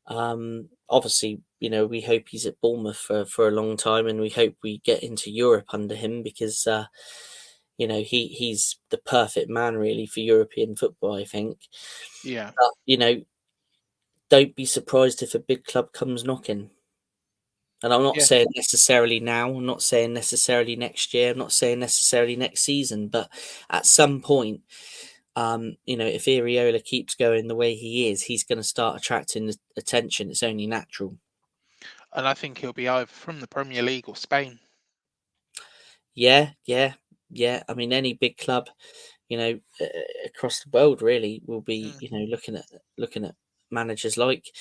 obviously, we hope he's at Bournemouth for a long time, and we hope we get into Europe under him, because he's the perfect man really for European football, I think. Yeah. But don't be surprised if a big club comes knocking. And I'm not Yeah. saying necessarily now, I'm not saying necessarily next year, I'm not saying necessarily next season, but at some point, if Iriola keeps going the way he is, he's going to start attracting attention. It's only natural. And I think he'll be either from the Premier League or Spain. Yeah, yeah, yeah. I mean, any big club, across the world really will be, Mm. looking at managers like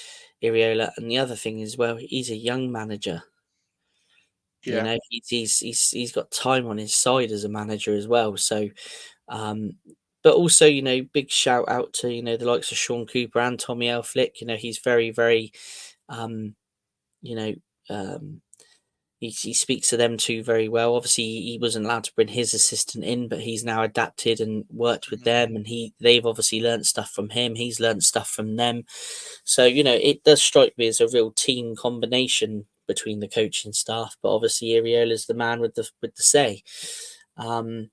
Iriola. And the other thing is, well, he's a young manager. Yeah. He's got time on his side as a manager as well. So, but also, big shout out to the likes of Sean Cooper and Tommy Elflick. He's very, very, you know, um, he speaks to them two very well. Obviously, he wasn't allowed to bring his assistant in, but he's now adapted and worked with Mm. them, and they've obviously learned stuff from him. He's learned stuff from them. So it does strike me as a real team combination between the coaching staff. But obviously, Ariola's the man with the say. But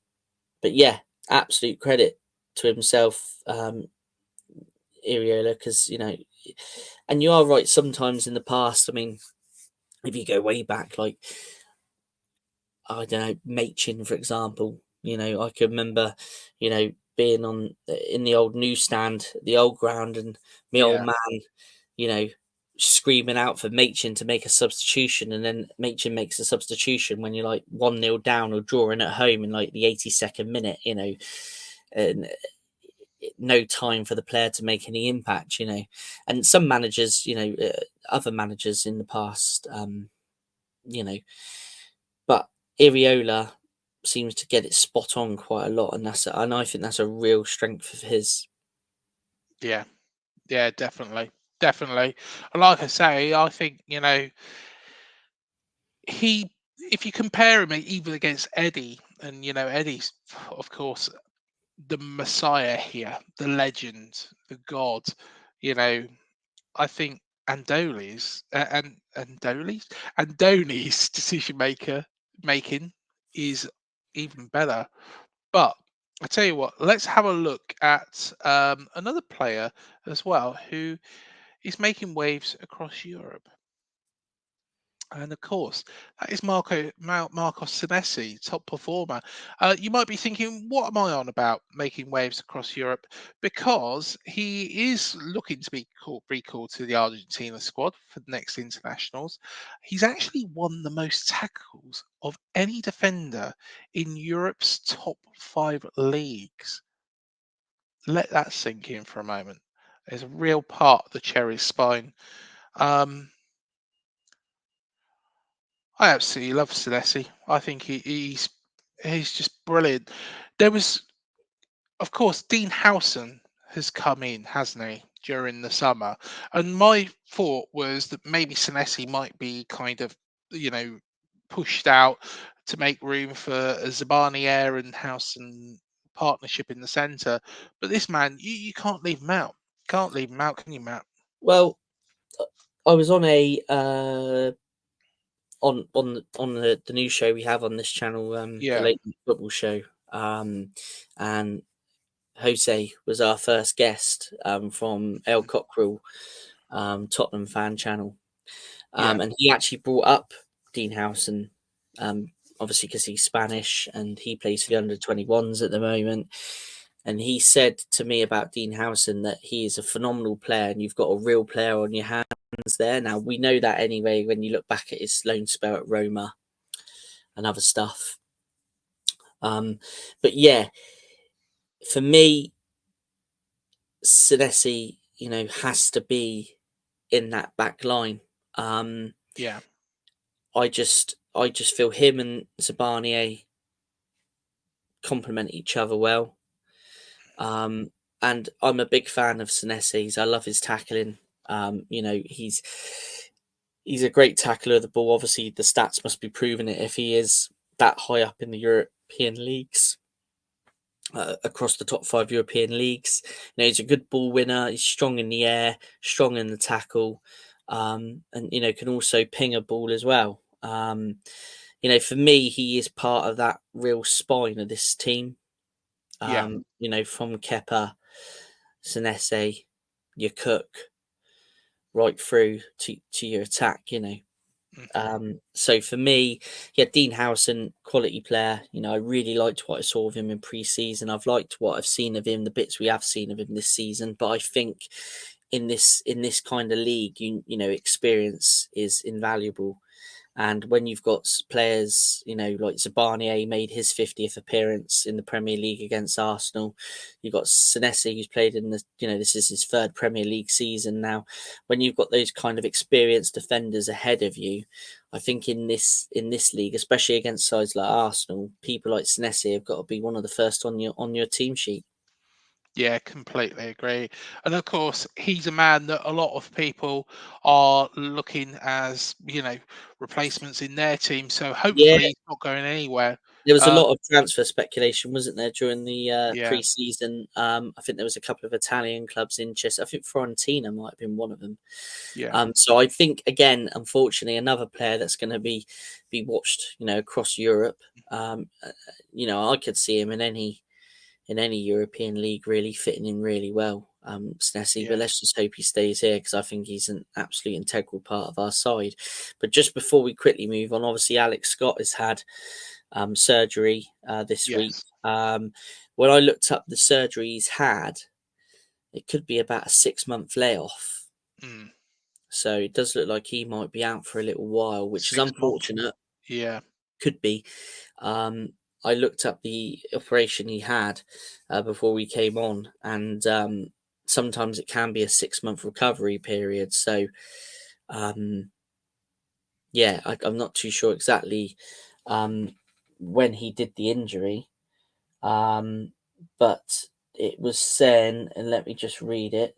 yeah, absolute credit to himself, Iriola, because and you are right. Sometimes in the past, I mean, if you go way back, like I don't know, Machin, for example. I can remember, being in the old newsstand, the old ground, and my old Yeah. man, you know, screaming out for Machin to make a substitution, and then Machin makes a substitution when you're like 1-0 down or drawing at home in like the 82nd minute, and no time for the player to make any impact, And some managers, other managers in the past, you know, but Iriola seems to get it spot on quite a lot, and I think that's a real strength of his. Yeah. Yeah, definitely. Definitely. And like I say, I think, he if you compare him even against Eddie, and Eddie's of course the messiah here, the legend, the god, you know, I think Andoli's decision making is even better. But I tell you what, let's have a look at another player as well who is making waves across Europe. And of course, that is Marcos Senesi, top performer. You might be thinking, what am I on about making waves across Europe? Because he is looking to be recalled to the Argentina squad for the next internationals. He's actually won the most tackles of any defender in Europe's top 5 leagues. Let that sink in for a moment. It's a real part of the Cherries spine. Um, I absolutely love Senesi. I think he's just brilliant. There was, of course, Dean Howson has come in, hasn't he, during the summer? And my thought was that maybe Senesi might be kind of, you know, pushed out to make room for a Zabani and Howson partnership in the centre. But this man, you can't leave him out. Can't leave him out, can you, Matt? Well, I was on a on the new show we have on this channel, the Yeah. Late Night Football Show, and Jose was our first guest from El Cockerel, Tottenham fan channel, Yeah. and he actually brought up Dean Howson, obviously because he's Spanish and he plays for the under-21s at the moment. And he said to me about Dean Howson that he is a phenomenal player and you've got a real player on your hands there. Now, we know that anyway when you look back at his loan spell at Roma and other stuff. But yeah, for me, Senesi, has to be in that back line. Yeah. I just feel him and Zabani complement each other well. And I'm a big fan of Senesi's. I love his tackling. He's a great tackler of the ball. Obviously, the stats must be proving it if he is that high up in the European leagues, across the top 5 European leagues. He's a good ball winner. He's strong in the air, strong in the tackle, and can also ping a ball as well. For me, he is part of that real spine of this team. Yeah. From Kepa, Senesi, your Cook, right through to your attack, So for me, yeah, Dean Howson, quality player. I really liked what I saw of him in pre-season. I've liked what I've seen of him, the bits we have seen of him this season. But I think in this kind of league, experience is invaluable. And when you've got players, like Zabanier made his 50th appearance in the Premier League against Arsenal. You've got Senesi, who's played in this is his third Premier League season now. When you've got those kind of experienced defenders ahead of you, I think in this league, especially against sides like Arsenal, people like Senesi have got to be one of the first on your team sheet. Yeah, completely agree. And of course, he's a man that a lot of people are looking as, replacements in their team. So Yeah, hopefully he's not going anywhere. there was a Uh, lot of transfer speculation, wasn't there, during the yeah, pre-season? I think there was a couple of Italian clubs interested. I think Fiorentina might have been one of them. yeah, So I think, again, unfortunately, another player that's going to be watched, across Europe. I could see him in any European league really fitting in really well, Snessi. But yeah. let's just hope he stays here because I think he's an absolute integral part of our side. But just before we quickly move on, obviously Alex Scott has had surgery this week. Yes. When I looked up the surgery he's had, it could be about a 6-month layoff. Mm. So it does look like he might be out for a little while, which is 6 months. unfortunate. Yeah. Could be. I looked up the operation he had before we came on, and sometimes it can be a 6-month recovery period. So, I'm not too sure exactly when he did the injury, but it was saying, and let me just read it.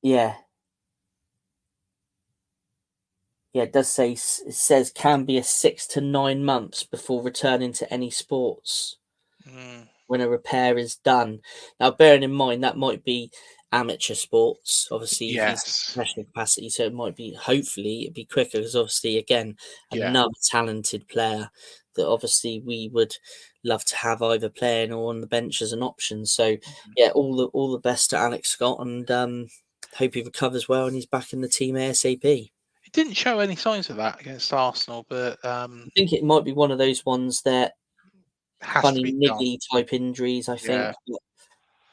Yeah, it does say it says can be a 6 to 9 months before returning to any sports Mm. when a repair is done. Now, bearing in mind that might be amateur sports, obviously he's Yes. professional capacity, so it might be hopefully it'd be quicker because obviously again Yeah. another talented player that obviously we would love to have either playing or on the bench as an option. So yeah, all the best to Alex Scott, and hope he recovers well and he's back in the team ASAP. It didn't show any signs of that against Arsenal, but I think it might be one of those ones that has to funny be done. niggly type injuries, I think. Yeah. But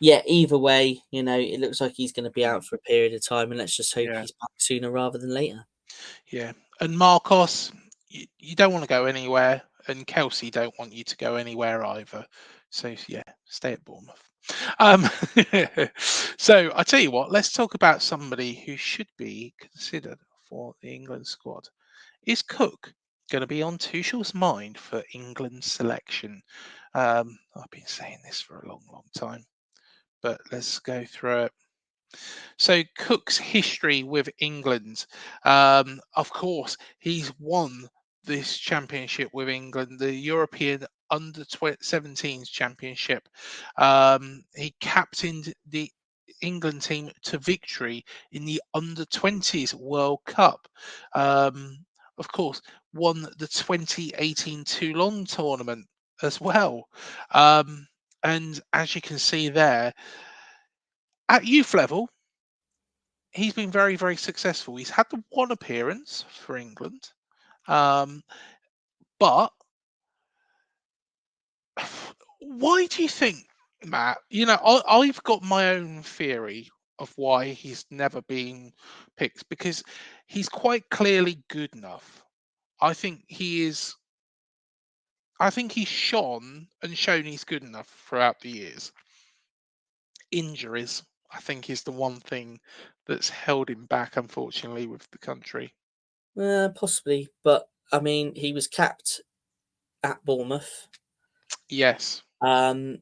yeah, either way, it looks like he's going to be Mm. out for a period of time, and let's just hope Yeah. he's back sooner rather than later. Yeah. And Marcos, you don't want to go anywhere, and Kelsey don't want you to go anywhere either. So yeah, stay at Bournemouth. Um, so I tell you what, let's talk about somebody who should be considered for the England squad. Is Cook going to be on Tuchel's mind for England selection? I've been saying this for a long, long time, but let's go through it. So Cook's history with England, of course, he's won this championship with England, the European under 17s championship. He captained the England team to victory in the under 20s World Cup. Of course, won the 2018 Toulon tournament as well. And as you can see there, at youth level, he's been very, very successful. He's had the one appearance for England, um, but why do you think, Matt? I've got my own theory of why he's never been picked because he's quite clearly good enough. I think he is. I think he's shone and shown he's good enough throughout the years. Injuries, I think, is the one thing that's held him back, unfortunately, with the country. Possibly, but I mean, he was capped at Bournemouth. Yes. Um,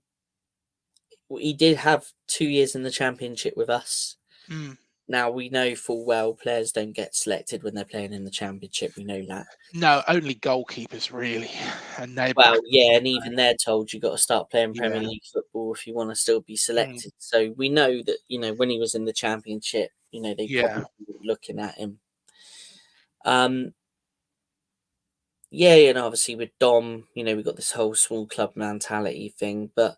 he did have 2 years in the Championship with us. Mm. Now we know full well players don't get selected when they're playing in the Championship. We know that. No, only goalkeepers really, and they're Well, back. yeah, and even they're told you got to start playing Premier Yeah, League football if you want to still be mm, selected. So we know that when he was in the Championship, they yeah, probably were looking at him. Yeah, obviously with Dom, we got this whole small club mentality thing. But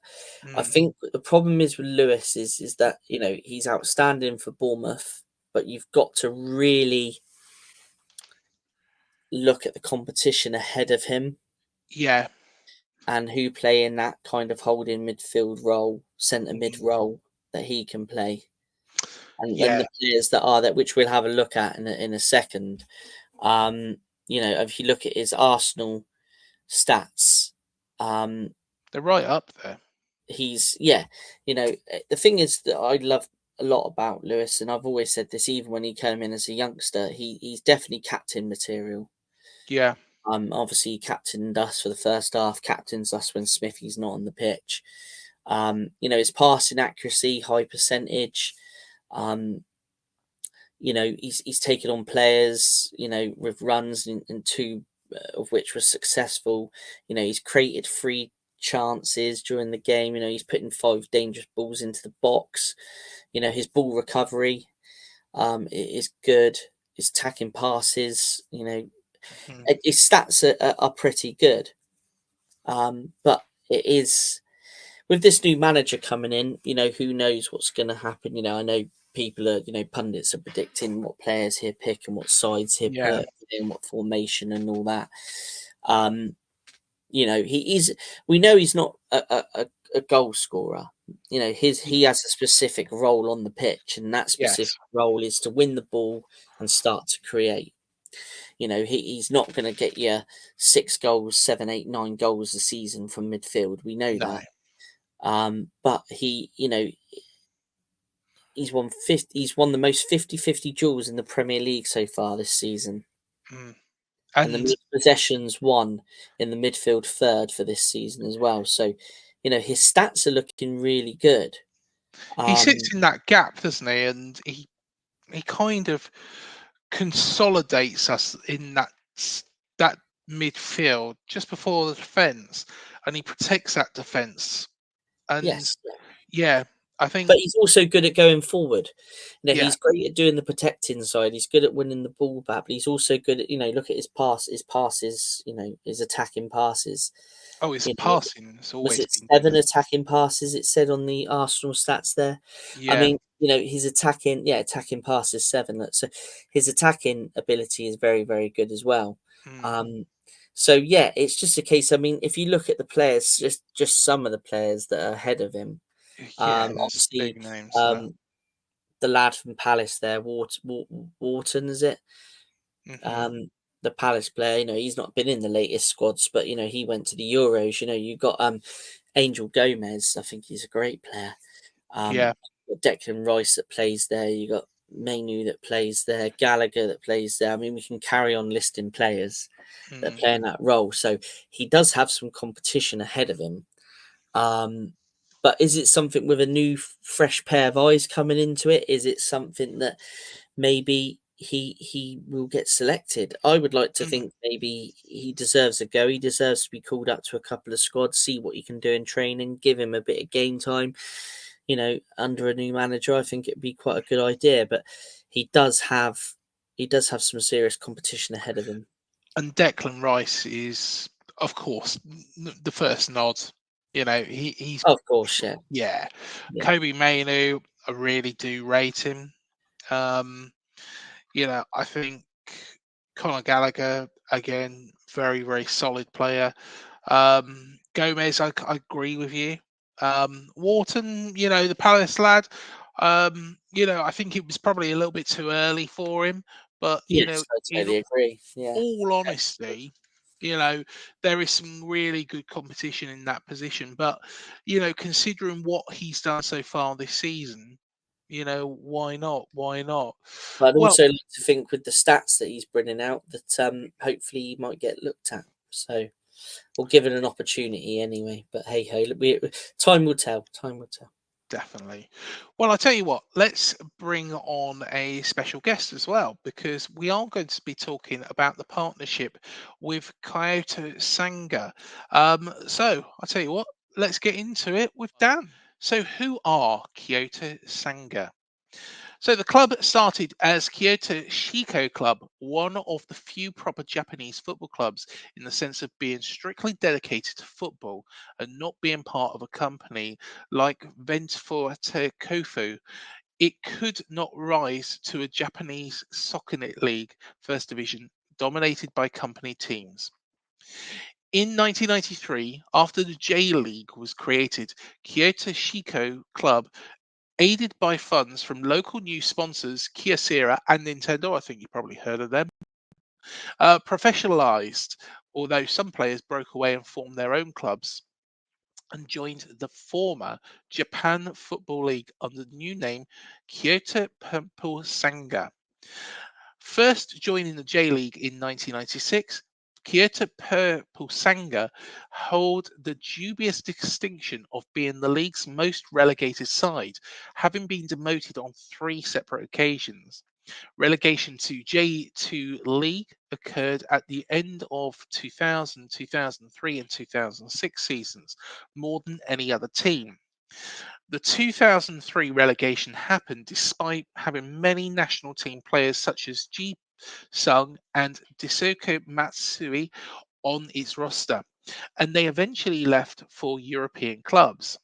I mm, think the problem is with Lewis is that he's outstanding for Bournemouth, but you've got to really look at the competition ahead of him yeah, and who play in that kind of holding midfield role, centre mid mm, role. that he can play, and then Yeah, the players that are there, which we'll have a look at in a second. If you look at his Arsenal stats, they're right up there. the thing is that I love a lot about Lewis, and I've always said this, even when he came in as a youngster, he's definitely captain material. Yeah, Obviously he captained us for the first half, captains us when Smithy's not on the pitch. His passing accuracy, high percentage. He's taken on players, with runs and two of which were successful. He's created 3 chances during the game. He's putting 5 dangerous balls into the box. His ball recovery is good. His attacking passes, mhm. his stats are pretty good. But it is with this new manager coming in, who knows what's going to happen. I know people are, pundits are predicting what players he'll pick and what sides he'll Yeah, put in, what formation and all that. He is. We know he's not a goal scorer. He has a specific role on the pitch, and that specific yes. role is to win the ball and start to create. He's not going to get you 6 goals, 7, 8, 9 goals a season from midfield. We know No. that. But he's won he's won the most 50-50 duels in the Premier League so far this season. Mm. And the And most possessions won in the midfield third for this season as well. So, his stats are looking really good. he Um, sits in that gap, doesn't he? And he kind of consolidates us in that midfield just before the defence, and he protects that defence. And yes, yeah, I but think he's also good at going forward. yeah. He's great at doing the protecting side. He's good at winning the ball back, but he's also good at, look at his passes, his attacking passes. Oh, his You know, passing has was always it been good. 7 attacking passes? It said on the Arsenal stats there. I Yeah. mean, his attacking passes 7. So his attacking ability is very, very good as well. Mm. So yeah, it's just a case. I mean, if you look at the players, just some of the players that are ahead of him. Yeah, there's Obviously, big names there. um, the lad from Palace there, Wharton, is it? Hmm. The Palace player, he's not been in the latest squads, but he went to the Euros. You got Angel Gomez. I think he's a great player. Yeah. Got Declan Rice that plays there. You got Mainu that plays there. Gallagher that plays there. I mean, we can carry on listing players that are Mm. playing that role. So he does have some competition ahead of him. But is it something with a new, fresh pair of eyes coming into it? Is it something that maybe he will get selected? I would like to Mm. think maybe he deserves a go. He deserves to be called up to a couple of squads, see what he can do in training, give him a bit of game time. Under a new manager, I think it'd be quite a good idea. But he does have some serious competition ahead of him. And Declan Rice is, of course, the first nod. He's Of course, yeah, yeah. yeah. Kobe Mainu, I really do rate him. Um, I think Conor Gallagher again, very very solid player. Gomez, I agree with you. Wharton, the Palace lad. I think it was probably a little bit too early for him, but Yes, I in totally agree. Yeah. all honesty, there is some really good competition in that position. But considering what he's done so far this season, why not? Why not? But I'd Well, also like to think with the stats that he's bringing out that hopefully he might get looked at. So we'll give it an opportunity anyway. But hey ho, time will tell. Time will tell. definitely. Well, I tell you what, let's bring on a special guest as well, because we are going to be talking about the partnership with Kyoto Sanga. So I tell you what, let's get into it with Dan. So, who are Kyoto Sanga? So the club started as Kyoto Shiko Club, one of the few proper Japanese football clubs in the sense of being strictly dedicated to football and not being part of a company like Ventforet Kofu. It could not rise to a Japanese soccer league first division dominated by company teams. In 1993, after the J League was created, Kyoto Shiko Club aided by funds from local new sponsors Kyocera and Nintendo. I think you probably heard of them. Professionalized, although some players broke away and formed their own clubs and joined the former Japan Football League under the new name Kyoto Sanga. First joining the J League in 1996, Kyoto Sanga hold the dubious distinction of being the league's most relegated side, having been demoted on 3 separate occasions. Relegation to J2 League occurred at the end of 2000, 2003 and 2006 seasons, more than any other team. The 2003 relegation happened despite having many national team players such as Ji Sung and Daisuke Matsui on its roster, and they eventually left for European clubs.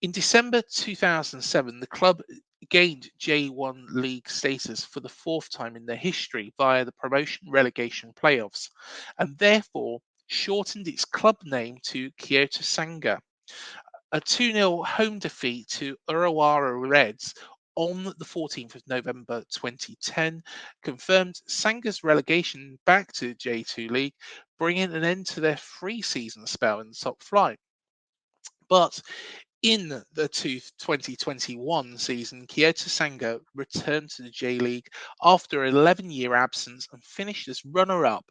In December 2007, the club gained J1 League status for the 4th time in their history via the promotion relegation playoffs, and therefore shortened its club name to Kyoto Sanga. A 2-0 home defeat to Urawa Reds on the 14th of November 2010 confirmed Sanga's relegation back to J2 League, bringing an end to their 3-season spell in the top flight. But in the 2021 season, Kyoto Sanga returned to the J League after an 11-year absence and finished as runner-up.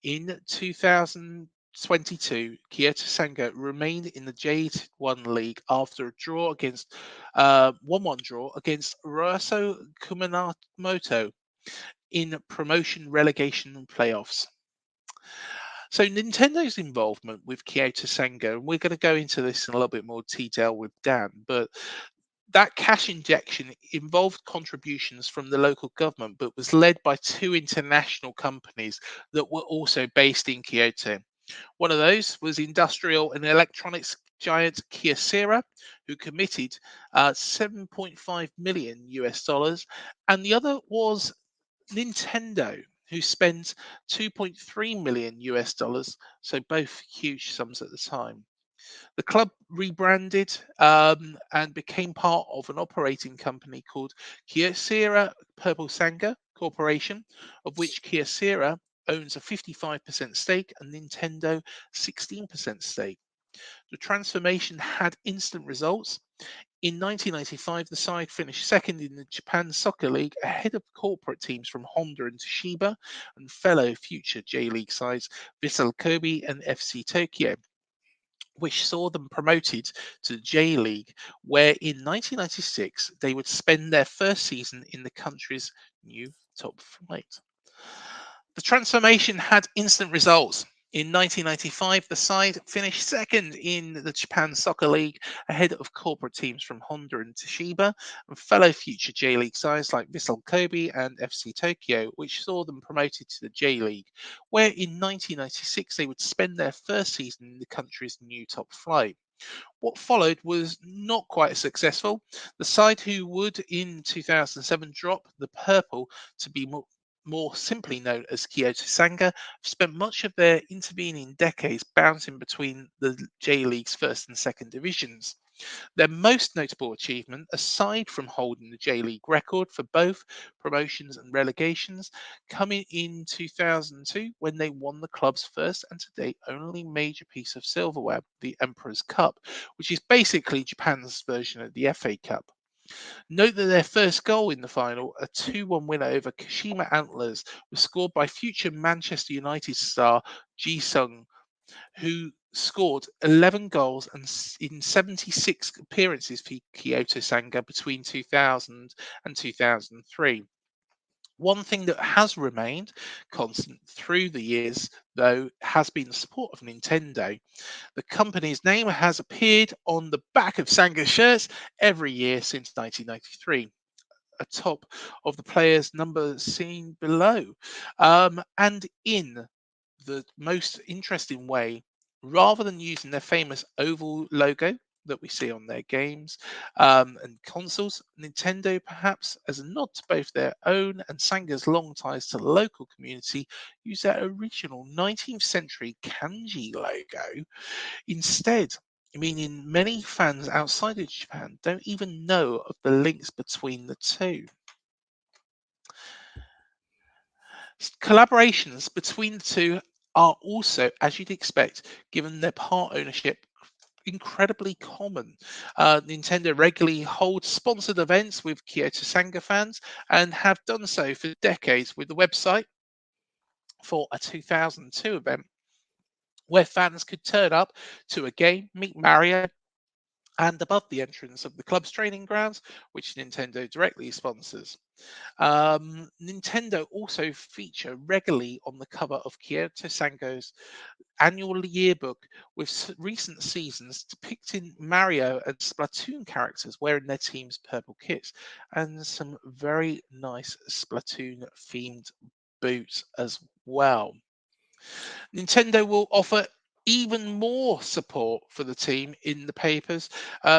In 2022, Kyoto Sanga remained in the J1 League after a draw against 1-1 draw against Rosso Kumamoto in promotion relegation playoffs. So Nintendo's involvement with Kyoto Sanga, and we're going to go into this in a little bit more detail with Dan, but that cash injection involved contributions from the local government, but was led by 2 international companies that were also based in Kyoto. One of those was industrial and electronics giant Kyocera, who committed $7.5 million US, and the other was Nintendo, who spent $2.3 million US, so both huge sums at the time. The club rebranded and became part of an operating company called Kyocera Purple Sanga Corporation, of which Kyocera owns a 55% stake and Nintendo 16% stake. The transformation had instant results. In 1995, the side finished second in the Japan Soccer League ahead of corporate teams from Honda and Toshiba and fellow future J League sides Vissel Kobe and FC Tokyo, which saw them promoted to the J League, where in 1996 they would spend their first season in the country's new top flight. The transformation had instant results. In 1995, the side finished second in the Japan Soccer League ahead of corporate teams from Honda and Toshiba and fellow future J League sides like Vissel Kobe and FC Tokyo, which saw them promoted to the J League, where in 1996 they would spend their first season in the country's new top flight. What followed was not quite as successful. The side who would in 2007 drop the purple to be more simply known as Kyoto Sanga, spent much of their intervening decades bouncing between the J League's first and second divisions. Their most notable achievement, aside from holding the J League record for both promotions and relegations, coming in 2002 when they won the club's first and to date only major piece of silverware, the Emperor's Cup, which is basically Japan's version of the FA Cup. Note that their first goal in the final, a 2-1 win over Kashima Antlers, was scored by future Manchester United star Ji Sung, who scored 11 goals and in 76 appearances for Kyoto Sanga between 2000 and 2003. One thing that has remained constant through the years, though, has been the support of Nintendo. The company's name has appeared on the back of Sanga shirts every year since 1993, atop of the players' number seen below. And in the most interesting way, rather than using their famous oval logo that we see on their games and consoles, Nintendo, perhaps as a nod to both their own and Sanga's long ties to the local community, use their original 19th century kanji logo instead. meaning many fans outside of Japan don't even know of the links between the two. Collaborations between the two are also, as you'd expect, given their part ownership, incredibly common. Nintendo regularly holds sponsored events with Kyoto Sanga fans and have done so for decades with the website for a 2002 event where fans could turn up to a game, meet Mario, and above the entrance of the club's training grounds, which Nintendo directly sponsors. Nintendo also feature regularly on the cover of Kyoto Sango's annual yearbook with recent seasons depicting Mario and Splatoon characters wearing their team's purple kits and some very nice Splatoon themed boots as well. Nintendo will offer even more support for the team in the papers.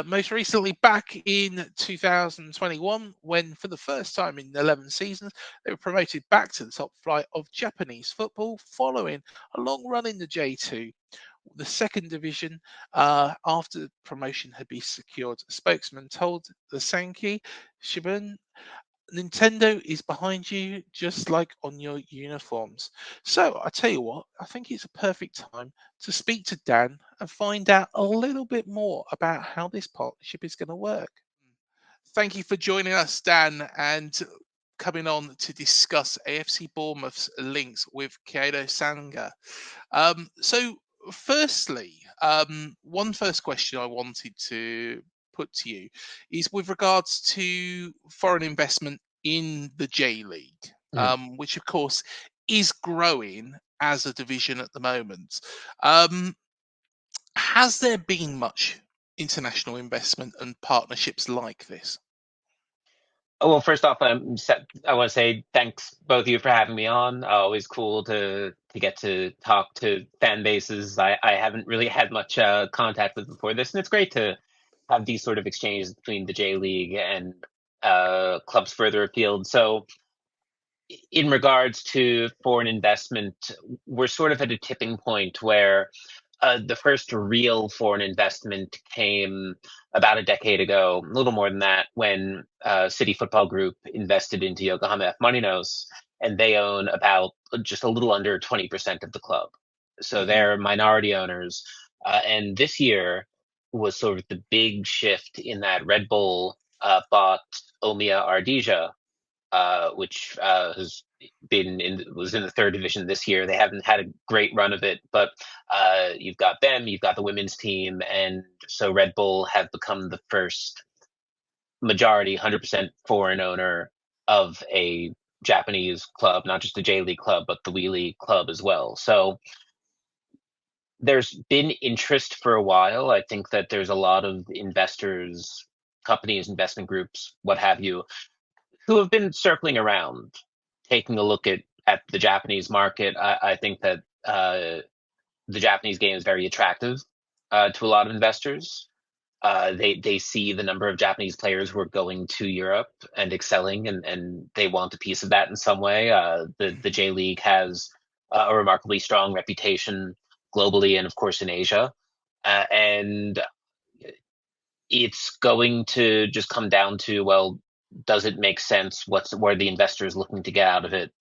Most recently, back in 2021, when for the first time in 11 seasons, they were promoted back to the top flight of Japanese football following a long run in the J2. The second division, after promotion had been secured. A spokesman told the Sankei Shimbun, Nintendo is behind you, just like on your uniforms. So I tell you what, I think it's a perfect time to speak to Dan and find out a little bit more about how this partnership is going to work. Thank you for joining us, Dan, and coming on to discuss AFC Bournemouth's links with Kyoto Sanga. So, firstly, one first question I wanted to put to you is with regards to foreign investment in the J League, which of course is growing as a division at the moment. Has there been much international investment and partnerships like this? Oh, well, first off, I want to say thanks both of you for having me on. Always cool to get to talk to fan bases I haven't really had much contact with before this, and it's great to have these sort of exchanges between the J League and clubs further afield. So, in regards to foreign investment, we're sort of at a tipping point where the first real foreign investment came about a decade ago, a little more than that, when City Football Group invested into Yokohama F. Marinos, and they own about just a little under 20% of the club. So they're minority owners. And this year was sort of the big shift in that Red Bull bought Omiya Ardija, which was in the third division this year. They haven't had a great run of it, but you've got them, you've got the women's team, and so Red Bull have become the first majority 100% foreign owner of a Japanese club, not just the J League club, but the WE League club as well. So there's been interest for a while. I think that there's a lot of investors, companies, investment groups, what have you, who have been circling around, taking a look at the Japanese market. I think that the Japanese game is very attractive to a lot of investors. They see the number of Japanese players who are going to Europe and excelling, and they want a piece of that in some way. The J League has a remarkably strong reputation globally and, of course, in Asia. And it's going to just come down to, well, does it make sense? What are the investors looking to get out of it?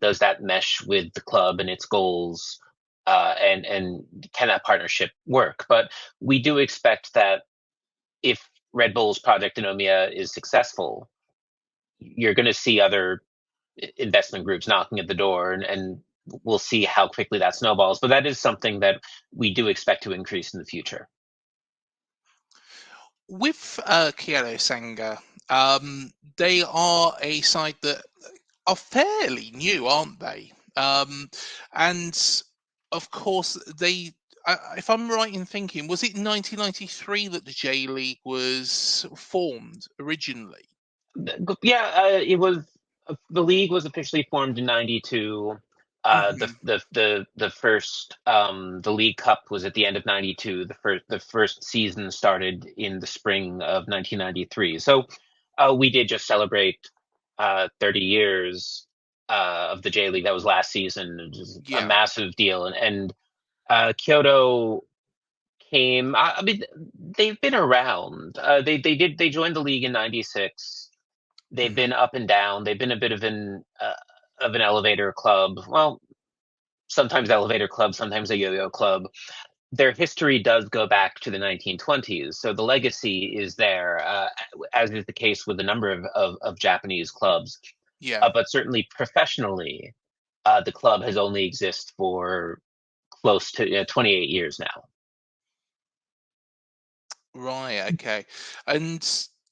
Does that mesh with the club and its goals? And can that partnership work? But we do expect that if Red Bull's project in Omiya is successful, you're going to see other investment groups knocking at the door, and we'll see how quickly that snowballs. But that is something that we do expect to increase in the future. With Kyoto Sanga, they are a side that are fairly new, aren't they? And of course, if I'm right in thinking, was it 1993 that the J League was formed originally? Yeah, it was. The league was officially formed in '92. The first the League Cup was at the end of '92. The first season started in the spring of 1993. So we did just celebrate 30 years of the J League. That was last season. It was a massive deal, and Kyoto came. I mean, they've been around. They joined the league in '96. They've Mhm. been up and down. They've been a bit of an elevator club. Well, sometimes elevator club, sometimes a yo-yo club. Their history does go back to the 1920s, so the legacy is there, as is the case with a number of Japanese clubs. Yeah. But certainly professionally, the club has only existed for close to 28 years now. Right, okay. And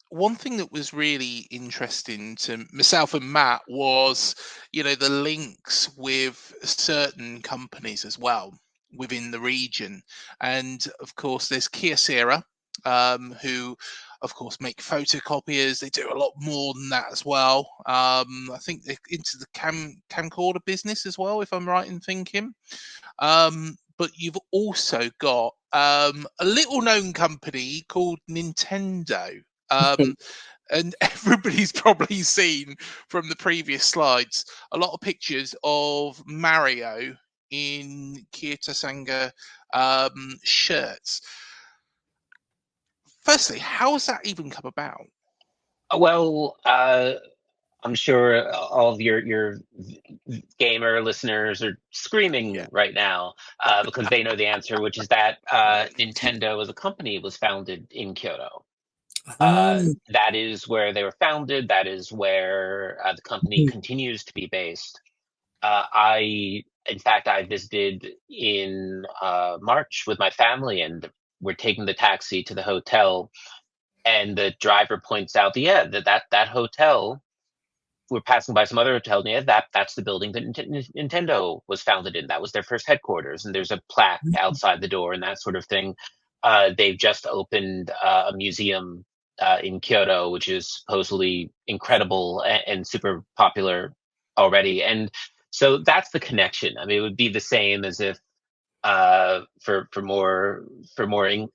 one thing that was really interesting to myself and Matt was, the links with certain companies as well within the region. And of course, there's Kyocera, who, of course, make photocopiers. They do a lot more than that as well. I think they're into the camcorder business as well, if I'm right in thinking. But you've also got a little known company called Nintendo. And everybody's probably seen from the previous slides a lot of pictures of Mario in Kyoto Sanga shirts. Firstly, how has that even come about? Well, I'm sure all of your gamer listeners are screaming Yeah. right now because they know the answer, which is that Nintendo as a company was founded in Kyoto. That is where they were founded. That is where the company continues to be based. In fact, I visited in March with my family, and we're taking the taxi to the hotel, and the driver points out, yeah, that hotel. We're passing by some other hotels. Yeah, that's the building that Nintendo was founded in. That was their first headquarters, and there's a plaque outside the door and that sort of thing. They've just opened a museum in Kyoto, which is supposedly incredible and super popular already. And so that's the connection. I mean, it would be the same as if for more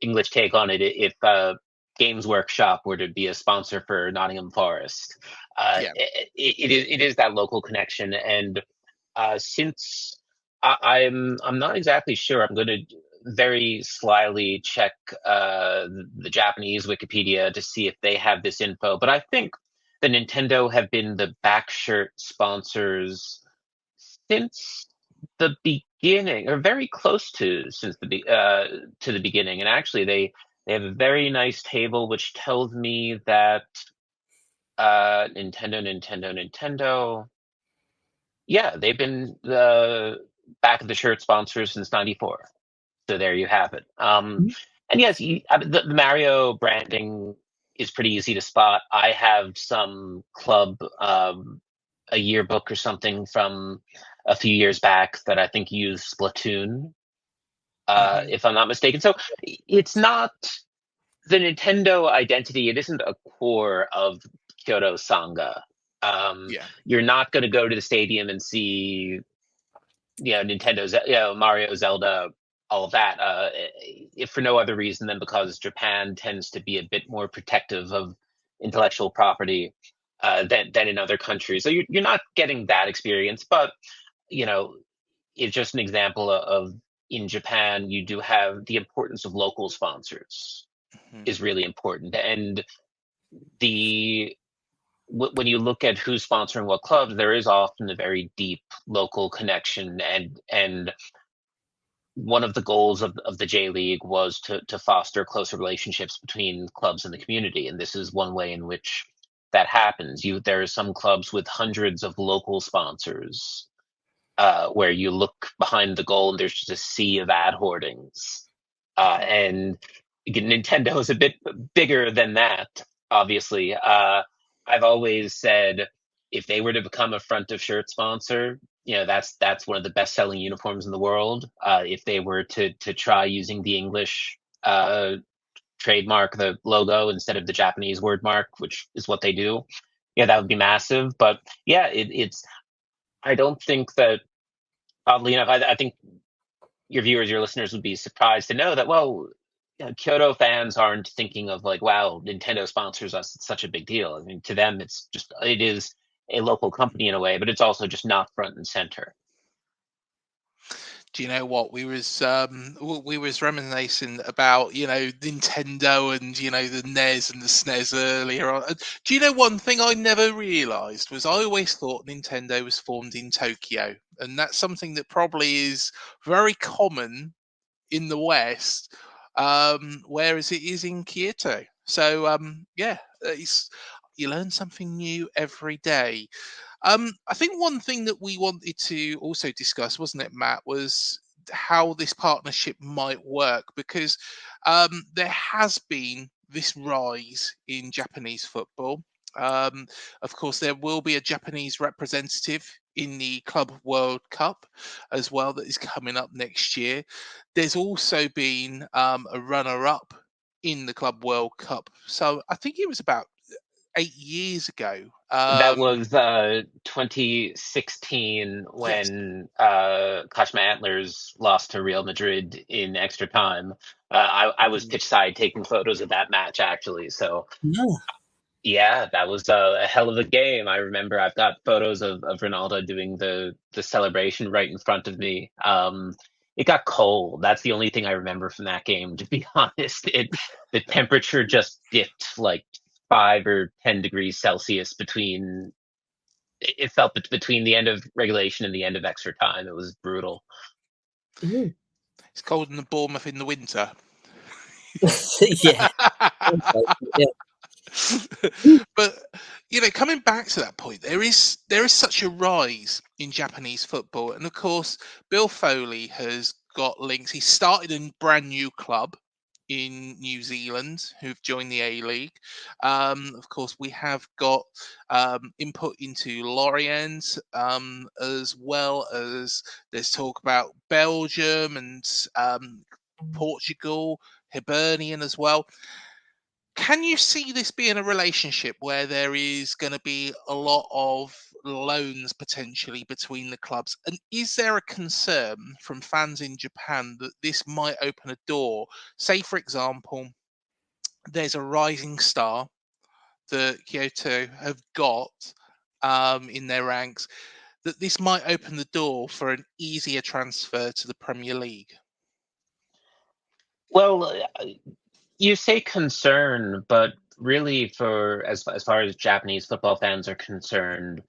English take on it, if Games Workshop were to be a sponsor for Nottingham Forest. Yeah. It is that local connection, and since I'm not exactly sure, I'm going to very slyly check the Japanese Wikipedia to see if they have this info. But I think the Nintendo have been the back shirt sponsors since the beginning, or very close to to the beginning. And actually, they have a very nice table which tells me that Nintendo. Yeah, they've been the back of the shirt sponsors since '94. So there you have it. And yes, the Mario branding is pretty easy to spot. I have some club, a yearbook or something from a few years back that I think used Splatoon, Hmm. if I'm not mistaken. So it's not the Nintendo identity. It isn't a core of Kyoto Sanga. Yeah. You're not going to go to the stadium and see, Nintendo's, Mario, Zelda, all of that, if for no other reason than because Japan tends to be a bit more protective of intellectual property than in other countries. So you're not getting that experience, but you know, it's just an example of in Japan you do have the importance of local sponsors Hmm. is really important, and the when you look at who's sponsoring what clubs, there is often a very deep local connection, and one of the goals of the J League was to foster closer relationships between clubs and the community, and this is one way in which that happens. There are some clubs with hundreds of local sponsors, where you look behind the goal and there's just a sea of ad hoardings, and again, Nintendo is a bit bigger than that. Obviously, I've always said if they were to become a front of shirt sponsor, that's one of the best selling uniforms in the world. If they were to try using the English trademark, the logo, instead of the Japanese word mark, which is what they do, that would be massive. But yeah, it's. I don't think that, oddly enough, I think your viewers, your listeners would be surprised to know that, well, Kyoto fans aren't thinking of like, wow, Nintendo sponsors us. It's such a big deal. I mean, to them, it is a local company in a way, but it's also just not front and center. Do you know what we was reminiscing about, Nintendo and the NES and the SNES earlier on. Do you know one thing I never realised was I always thought Nintendo was formed in Tokyo, and that's something that probably is very common in the West, whereas it is in Kyoto. So yeah, you learn something new every day. I think one thing that we wanted to also discuss, wasn't it, Matt, was how this partnership might work, because there has been this rise in Japanese football. Um, of course, there will be a Japanese representative in the Club World Cup as well that is coming up next year. There's also been a runner up in the Club World Cup. So I think it was about 8 years ago. That was 2016 Yes. when Kashima Antlers lost to Real Madrid in extra time. I was pitch side taking photos of that match actually. So No. yeah, that was a hell of a game. I remember I've got photos of Ronaldo doing the celebration right in front of me. It got cold. That's the only thing I remember from that game, to be honest. The temperature just dipped like 5 or 10 degrees Celsius between it felt between the end of regulation and the end of extra time. It was brutal. Mm. It's cold in the Bournemouth in the winter. Yeah. Yeah. But coming back to that point, there is such a rise in Japanese football, and of course, Bill Foley has got links. He started a brand new club in New Zealand who've joined the A League. Of course, we have got input into Lorient, as well as there's talk about Belgium and Portugal, Hibernian as well. Can you see this being a relationship where there is going to be a lot of loans potentially between the clubs? And is there a concern from fans in Japan that this might open a door? Say, for example, there's a rising star that Kyoto have got in their ranks, that this might open the door for an easier transfer to the Premier League. Well, you say concern, but really, for as far as Japanese football fans are concerned,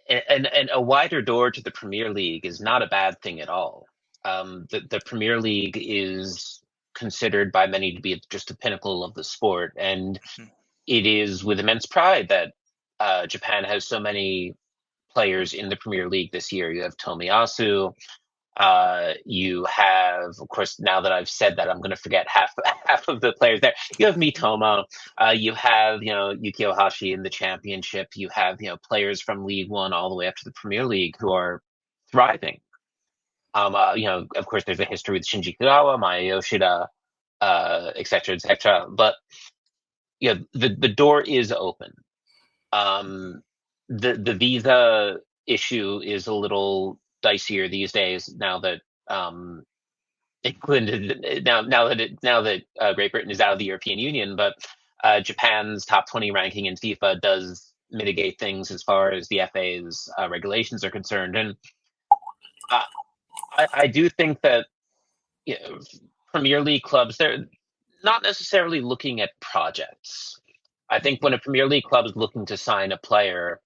and a wider door to the Premier League is not a bad thing at all. The Premier League is considered by many to be just the pinnacle of the sport, and Mhm. it is with immense pride that Japan has so many players in the Premier League this year. You have Tomiyasu. You have, of course, now that I've said that, I'm going to forget half of the players there. You have Mitoma. You have, Yukio Hashi in the championship. You have, players from League One all the way up to the Premier League who are thriving. Of course, there's a history with Shinji Kagawa, Maya Yoshida, et cetera, et cetera. But the door is open. The visa issue is a little dicier these days now that England now that Great Britain is out of the European Union, but Japan's top 20 ranking in FIFA does mitigate things as far as the FA's regulations are concerned, and I do think that Premier League clubs, they're not necessarily looking at projects. I think when a Premier League club is looking to sign a player,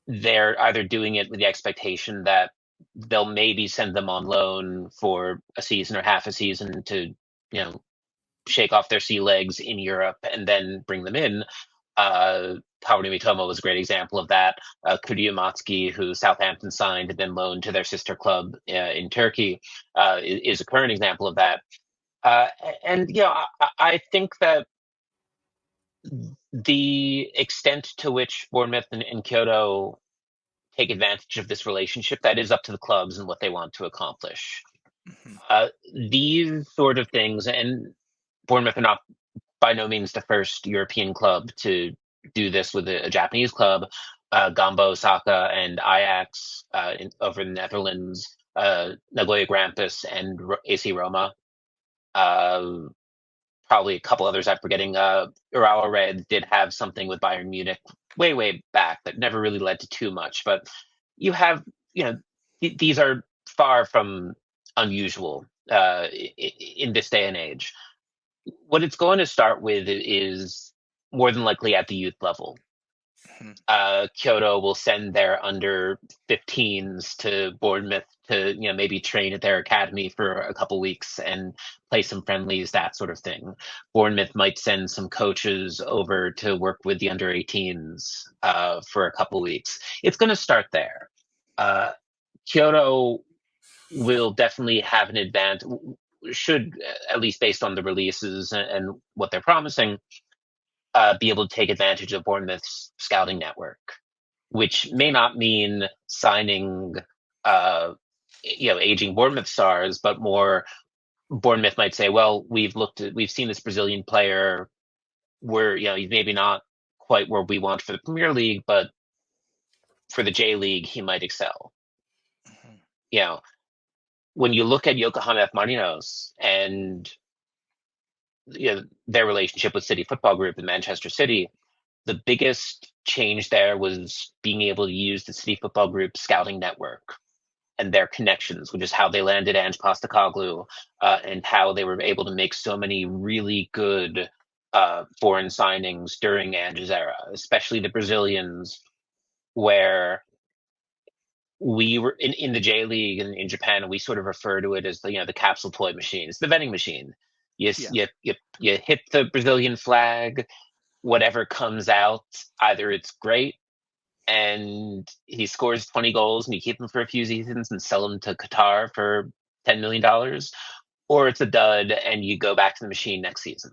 they're either doing it with the expectation that they'll maybe send them on loan for a season or half a season to, shake off their sea legs in Europe and then bring them in. Kaoru Mitoma was a great example of that. Kuryu Matsuki, who Southampton signed and then loaned to their sister club in Turkey, is a current example of that. I think that the extent to which Bournemouth and Kyoto take advantage of this relationship, that is up to the clubs and what they want to accomplish. Mhm. These sort of things, and Bournemouth are not by no means the first European club to do this with a Japanese club. Gambo Osaka and Ajax over in the Netherlands, Nagoya Grampus and AC Roma. Probably a couple others I'm forgetting. Urawa Red did have something with Bayern Munich way back that never really led to too much. But you have, these are far from unusual in this day and age. What it's going to start with is more than likely at the youth level. Kyoto will send their under 15s to Bournemouth to maybe train at their academy for a couple weeks and play some friendlies, that sort of thing. Bournemouth might send some coaches over to work with the under 18s for a couple weeks. It's going to start there. Kyoto will definitely have an advantage, should, at least based on the releases and what they're promising, be able to take advantage of Bournemouth's scouting network, which may not mean signing, aging Bournemouth stars, but more Bournemouth might say, well, we've seen this Brazilian player. He's maybe not quite where we want for the Premier League, but for the J League, he might excel. When you look at Yokohama F. Marinos and their relationship with City Football Group in Manchester City, the biggest change there was being able to use the City Football Group scouting network and their connections, which is how they landed Ange Postecoglou, and how they were able to make so many really good foreign signings during Ange's era, especially the Brazilians, where we were in the J League in Japan, and we sort of refer to it as the capsule toy machine. It's the vending machine. You hit the Brazilian flag, whatever comes out, either it's great and he scores 20 goals and you keep him for a few seasons and sell him to Qatar for $10 million, or it's a dud and you go back to the machine next season.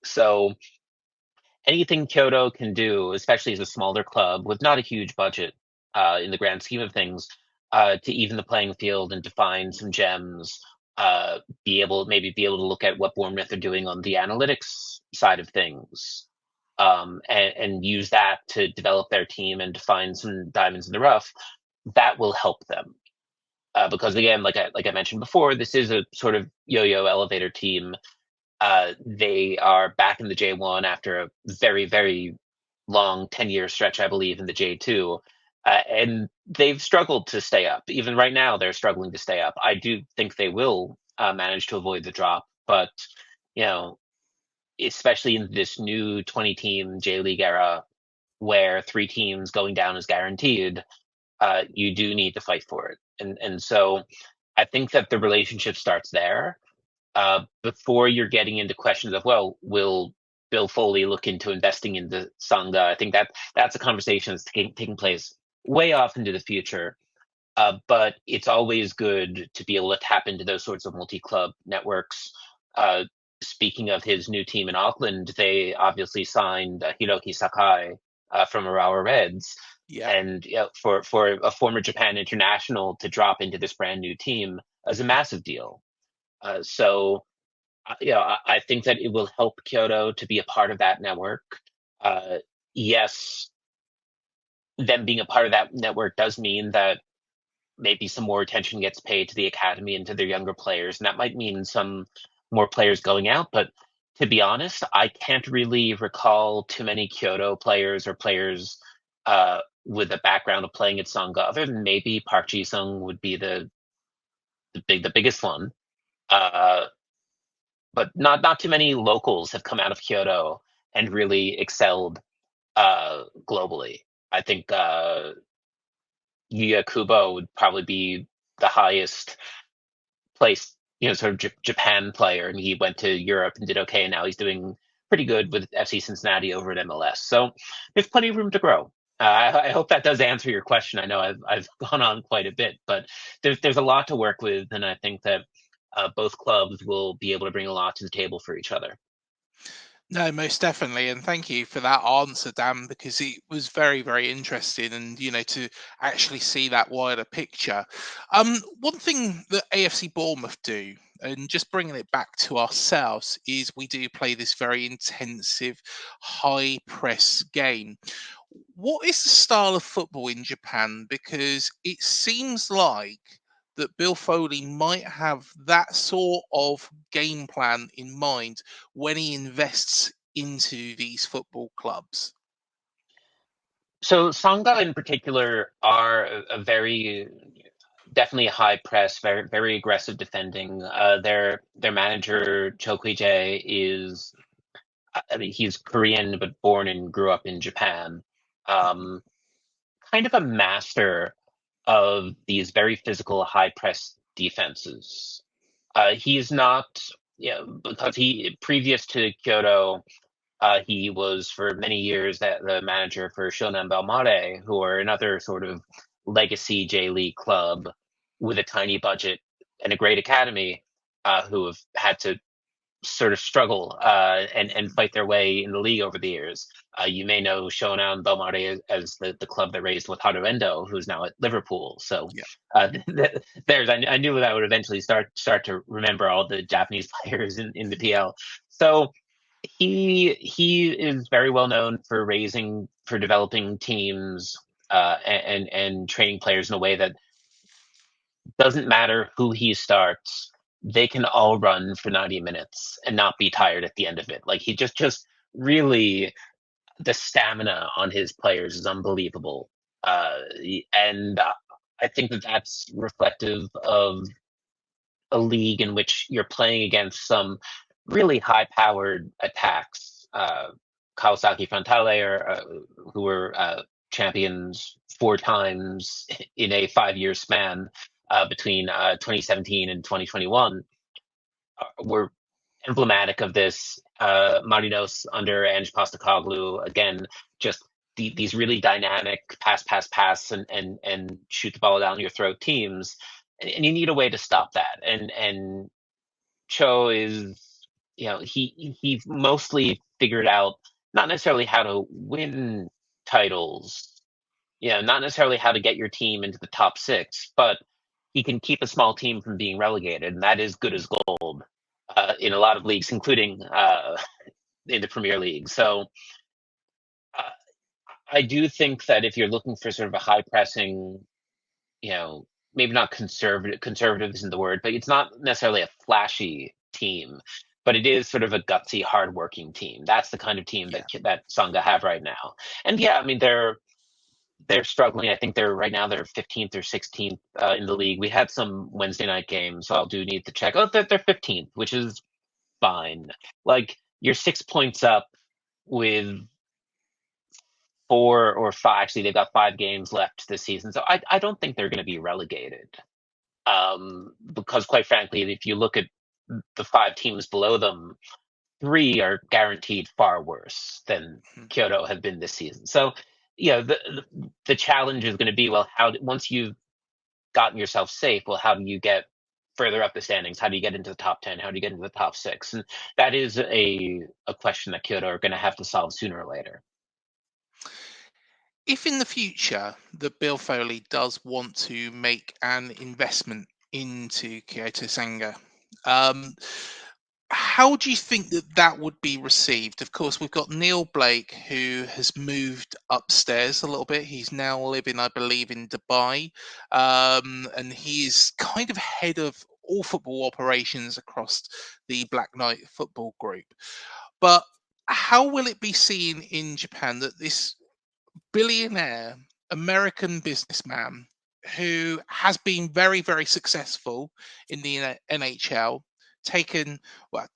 So anything Kyoto can do, especially as a smaller club with not a huge budget in the grand scheme of things, to even the playing field and to find some gems, be able to look at what Bournemouth are doing on the analytics side of things, and use that to develop their team and to find some diamonds in the rough, that will help them. Because again, like I mentioned before, this is a sort of yo-yo elevator team. They are back in the J1 after a very, very long 10-year stretch, I believe, in the J2. And they've struggled to stay up. Even right now, they're struggling to stay up. I do think they will manage to avoid the drop, but especially in this new 20-team J League era, where 3 teams going down is guaranteed, you do need to fight for it. And so I think that the relationship starts there before you're getting into questions of, well, will Bill Foley look into investing into Sanga? I think that's a conversation that's taking place way off into the future. But it's always good to be able to tap into those sorts of multi-club networks. Speaking of his new team in Auckland, they obviously signed Hiroki Sakai from Urawa Reds. Yeah. And for a former Japan international to drop into this brand new team is a massive deal. So I think that it will help Kyoto to be a part of that network. Yes, them being a part of that network does mean that maybe some more attention gets paid to the academy and to their younger players, and that might mean some more players going out. But to be honest, I can't really recall too many Kyoto players or players with a background of playing at Sanga, other than maybe Park Ji-sung would be the biggest one. But not too many locals have come out of Kyoto and really excelled globally. I think Yuya Kubo would probably be the highest placed, sort of Japan player, and he went to Europe and did okay, and now he's doing pretty good with FC Cincinnati over at MLS. So there's plenty of room to grow. I hope that does answer your question. I know I've gone on quite a bit, but there's a lot to work with, and I think that both clubs will be able to bring a lot to the table for each other. No, most definitely, and thank you for that answer, Dan, because it was very, very interesting, and to actually see that wider picture. One thing that AFC Bournemouth do, and just bringing it back to ourselves, is we do play this very intensive, high press game. What is the style of football in Japan? Because it seems like that Bill Foley might have that sort of game plan in mind when he invests into these football clubs. So Sanga in particular are a very definitely a high press, very very aggressive defending. Their manager Cho Jae is, I mean, he's Korean but born and grew up in Japan. Um, Kind of a master of these very physical high press defenses. He's not, because he previous to Kyoto, he was for many years the manager for Shonan Bellmare, who are another sort of legacy J League club with a tiny budget and a great academy, who have had to sort of struggle and fight their way in the league over the years. You may know Shonan Bellmare as the club that raised Wataru Endo, who's now at Liverpool. So Yeah. I knew that I would eventually start to remember all the Japanese players in the PL. So he is very well known for developing teams, and training players in a way that doesn't matter who he starts, they can all run for 90 minutes and not be tired at the end of it. Like, he just really, the stamina on his players is unbelievable. And I think that's reflective of a league in which you're playing against some really high-powered attacks. Kawasaki Frontale, who were champions 4 times in a 5-year span between 2017 and 2021, were emblematic of this. Marinos under Ange Postecoglou, again, just these really dynamic pass, and shoot the ball down your throat teams, and you need a way to stop that. And Cho is, he mostly figured out not necessarily how to win titles, not necessarily how to get your team into the top six, but he can keep a small team from being relegated, and that is good as gold in a lot of leagues, including in the Premier League. So uh, I do think that if you're looking for sort of a high pressing, maybe not conservative isn't the word, but it's not necessarily a flashy team, but it is sort of a gutsy, hardworking team. That's the kind of team that Sangha have right now. And yeah, I mean, they're struggling. I think they're 15th or 16th in the league. We had some Wednesday night games, so I'll do need to check. Oh, they're 15th, which is fine. Like, you're 6 points up with 4 or 5. Actually, they've got 5 games left this season, so I don't think they're going to be relegated. Because quite frankly, if you look at the 5 teams below them, 3 are guaranteed far worse than Kyoto have been this season. So, the challenge is going to be, well, once you've gotten yourself safe, well, how do you get further up the standings? How do you get into the top 10? How do you get into the top 6? And that is a question that Kyoto are going to have to solve sooner or later. If in the future the Bill Foley does want to make an investment into Kyoto Sanga, how do you think that would be received? Of course, we've got Neil Blake, who has moved upstairs a little bit. He's now living, I believe, in Dubai, and he's kind of head of all football operations across the Black Knight Football Group. But how will it be seen in Japan that this billionaire American businessman, who has been very, very successful in the NHL, taken, well,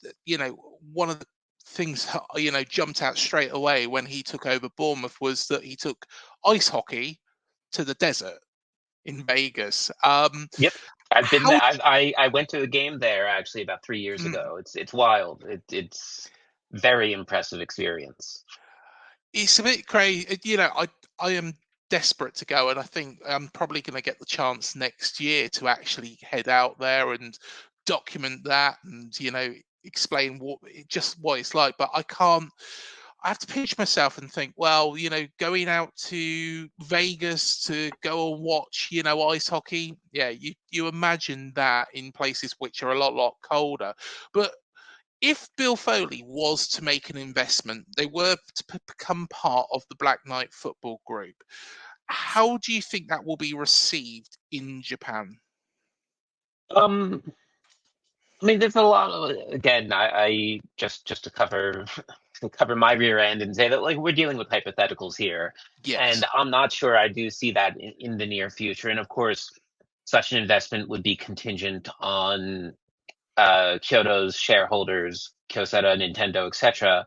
one of the things that, jumped out straight away when he took over Bournemouth was that he took ice hockey to the desert in Vegas. Yep, I've been How there. I went to a game there actually about 3 years ago. It's wild. It's very impressive experience. It's a bit crazy. I am desperate to go, and I think I'm probably going to get the chance next year to actually head out there and document that, and explain what it's like. But I can't. I have to pinch myself and think, well, going out to Vegas to go and watch, ice hockey. Yeah, you imagine that in places which are a lot colder, but if Bill Foley was to make an investment, they were to become part of the Black Knight Football Group, how do you think that will be received in Japan? I mean, there's a lot of, again, I just to cover my rear end and say that, like, we're dealing with hypotheticals here, Yes. and I'm not sure I do see that in the near future. And of course, such an investment would be contingent on Kyoto's shareholders, Kyocera, Nintendo, etc.,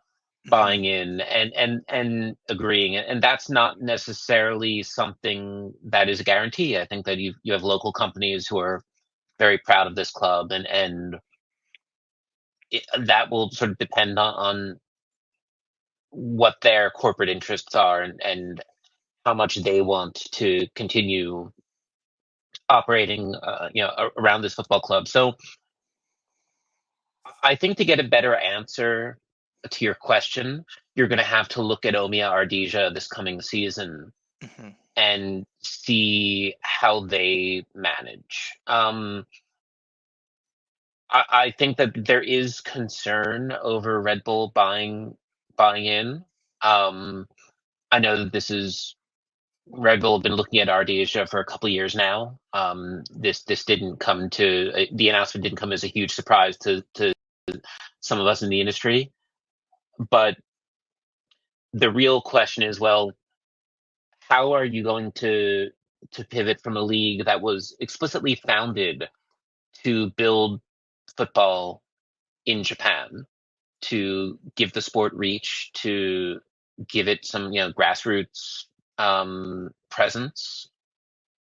buying in and agreeing, and that's not necessarily something that is a guarantee. I think that you have local companies who are very proud of this club, and that will sort of depend on what their corporate interests are and how much they want to continue operating, around this football club. So I think to get a better answer to your question, you're going to have to look at Omiya Ardija this coming season and see how they manage. I think that there is concern over Red Bull buying in. I know that this is Red Bull have been looking at Ardija for a couple of years now. This didn't come to the announcement didn't come as a huge surprise to some of us in the industry. But the real question is, well, how are you going to pivot from a league that was explicitly founded to build football in Japan, to give the sport reach, to give it some grassroots presence?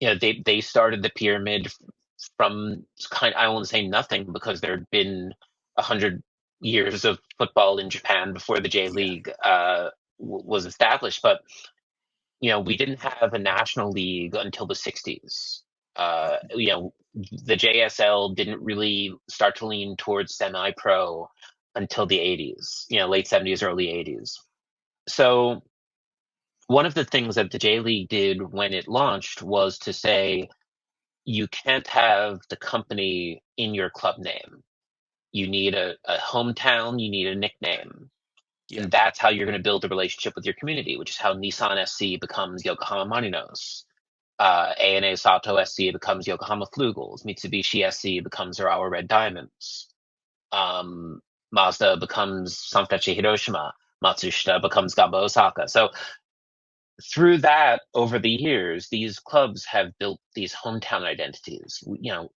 They started the pyramid from I won't say nothing, because there had been 100 years of football in Japan before the J League was established, but we didn't have a national league until the 60s. The JSL didn't really start to lean towards semi-pro until the 80s, late 70s, early 80s. So one of the things that the J League did when it launched was to say, you can't have the company in your club name. You need a hometown, you need a nickname. And that's how you're going to build a relationship with your community, which is how Nissan SC becomes Yokohama Marinos. ANA Sato SC becomes Yokohama Flugels. Mitsubishi SC becomes Urawa Red Diamonds. Mazda becomes Sanfrecce Hiroshima. Matsushita becomes Gamba Osaka. So through that, over the years, these clubs have built these hometown identities. You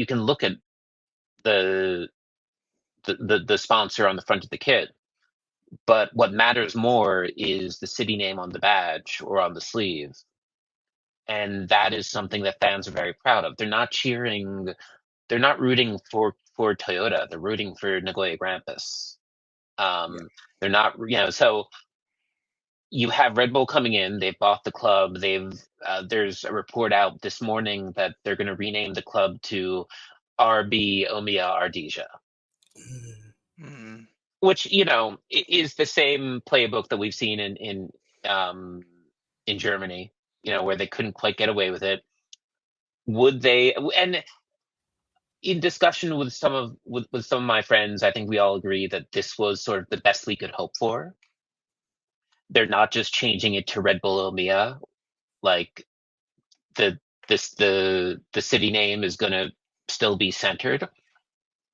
can look at the sponsor on the front of the kit, but what matters more is the city name on the badge or on the sleeve. And that is something that fans are very proud of. They're not rooting for Toyota. They're rooting for Nagoya Grampus. They're not, so you have Red Bull coming in. They've bought the club. There's a report out this morning that they're going to rename the club to RB Omiya Ardija. Which is the same playbook that we've seen in Germany, where they couldn't quite get away with it. Would they? And in discussion with some of my friends, I think we all agree that this was sort of the best we could hope for. They're not just changing it to Red Bull Omiya, like the city name is going to still be centered.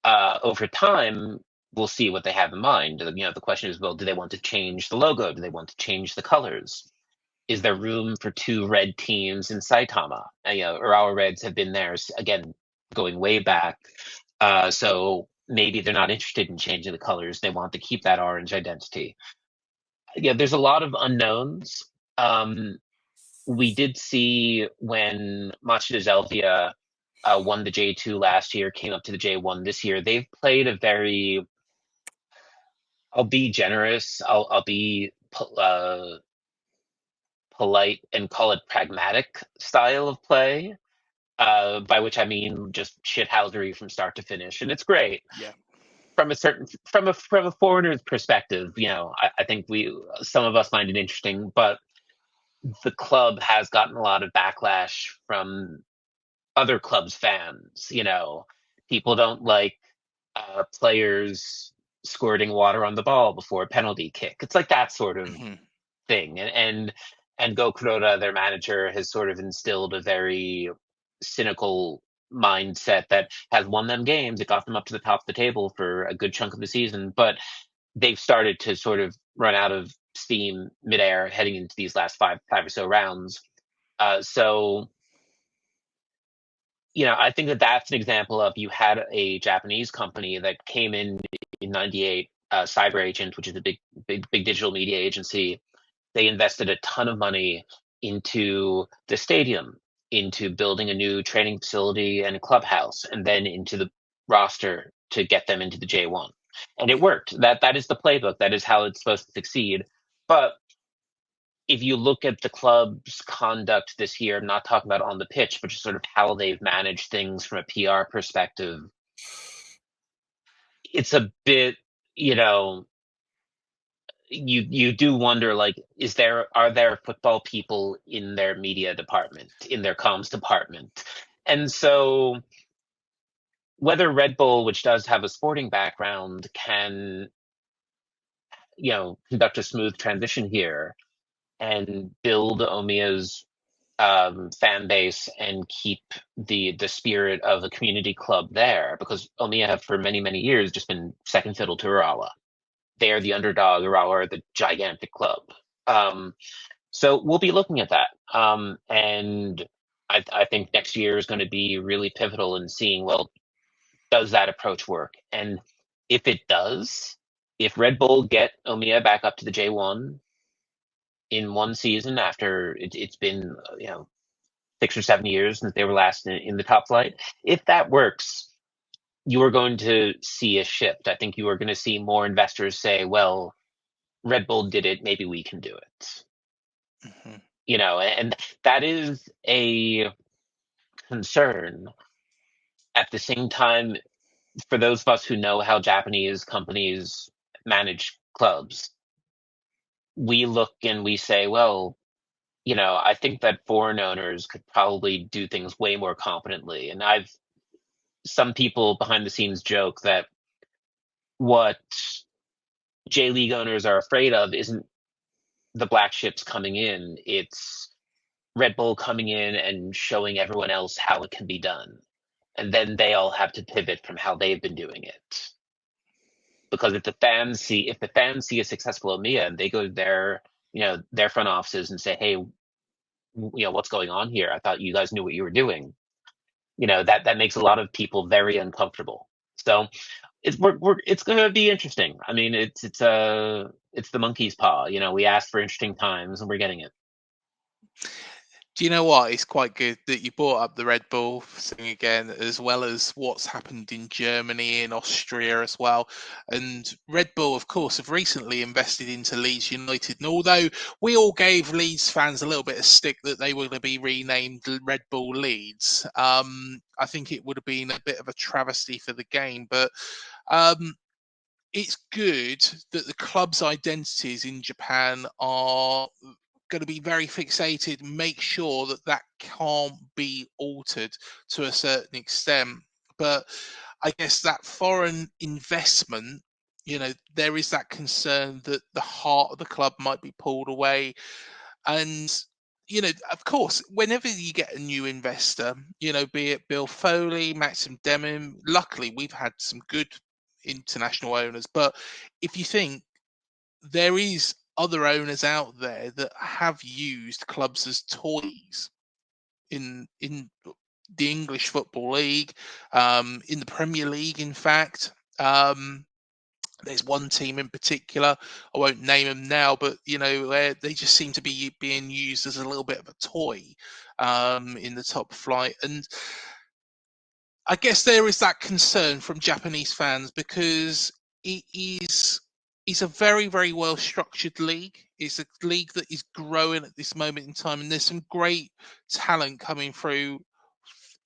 Over time, we'll see what they have in mind. The question is, well, do they want to change the logo? Do they want to change the colors? Is there room for two red teams in Saitama? Urawa Reds have been there, again, going way back. So maybe they're not interested in changing the colors. They want to keep that orange identity. There's a lot of unknowns. We did see when Machida Zelvia won the J2 last year, came up to the J1 this year. They've played a very, I'll be generous, I'll be polite and call it pragmatic style of play, by which I mean just shithousery from start to finish, and it's great. From a foreigner's perspective, I think some of us find it interesting, but the club has gotten a lot of backlash from other clubs' fans. People don't like players squirting water on the ball before a penalty kick. It's like that sort of thing. And Go Kuroda, their manager, has sort of instilled a very cynical mindset that has won them games. It got them up to the top of the table for a good chunk of the season, but they've started to sort of run out of steam midair heading into these last five or so rounds. So I think that that's an example of you had a Japanese company that came in '98, Cyber Agent, which is a big digital media agency. They invested a ton of money into the stadium, into building a new training facility and a clubhouse, and then into the roster to get them into the J1. And it worked. That is the playbook. That is how it's supposed to succeed. But if you look at the club's conduct this year, I'm not talking about on the pitch, but just sort of how they've managed things from a PR perspective, it's a bit, you do wonder, like, are there football people in their media department, in their comms department? And so whether Red Bull, which does have a sporting background, can conduct a smooth transition here and build Omiya's fan base and keep the spirit of a community club there, because Omiya have for many years just been second fiddle to Urawa. They are the underdog. Urawa are the gigantic club. So we'll be looking at that. And I think next year is going to be really pivotal in seeing, well, does that approach work? And if it does, if Red Bull get Omiya back up to the J1 in one season after it's been 6 or 7 years since they were last in the top flight, if that works, you are going to see a shift. I think you are going to see more investors say, well, Red Bull did it, maybe we can do it. Mhm. And that is a concern. At the same time, for those of us who know how Japanese companies manage clubs, we look and we say, well, I think that foreign owners could probably do things way more competently. And some people behind the scenes joke that what J League owners are afraid of isn't the black ships coming in, it's Red Bull coming in and showing everyone else how it can be done. And then they all have to pivot from how they've been doing it. Because if the fans see a successful Omiya and they go to their front offices and say, hey, what's going on here? I thought you guys knew what you were doing. That makes a lot of people very uncomfortable. So it's going to be interesting. I mean, it's the monkey's paw. We asked for interesting times and we're getting it. Do you know what? It's quite good that you brought up the Red Bull thing again, as well as what's happened in Germany and Austria as well. And Red Bull, of course, have recently invested into Leeds United. And although we all gave Leeds fans a little bit of stick that they were going to be renamed Red Bull Leeds, I think it would have been a bit of a travesty for the game. But it's good that the club's identities in Japan are going to be very fixated, make sure that can't be altered to a certain extent. But I guess that foreign investment, there is that concern that the heart of the club might be pulled away. And, of course, whenever you get a new investor, be it Bill Foley, Maxim Deming, luckily we've had some good international owners. But if you think there is other owners out there that have used clubs as toys in the English Football League, in the Premier League, in fact. There's one team in particular, I won't name them now, but where they just seem to be being used as a little bit of a toy in the top flight. And I guess there is that concern from Japanese fans because it is a very, very well structured league. It's a league that is growing at this moment in time, and there's some great talent coming through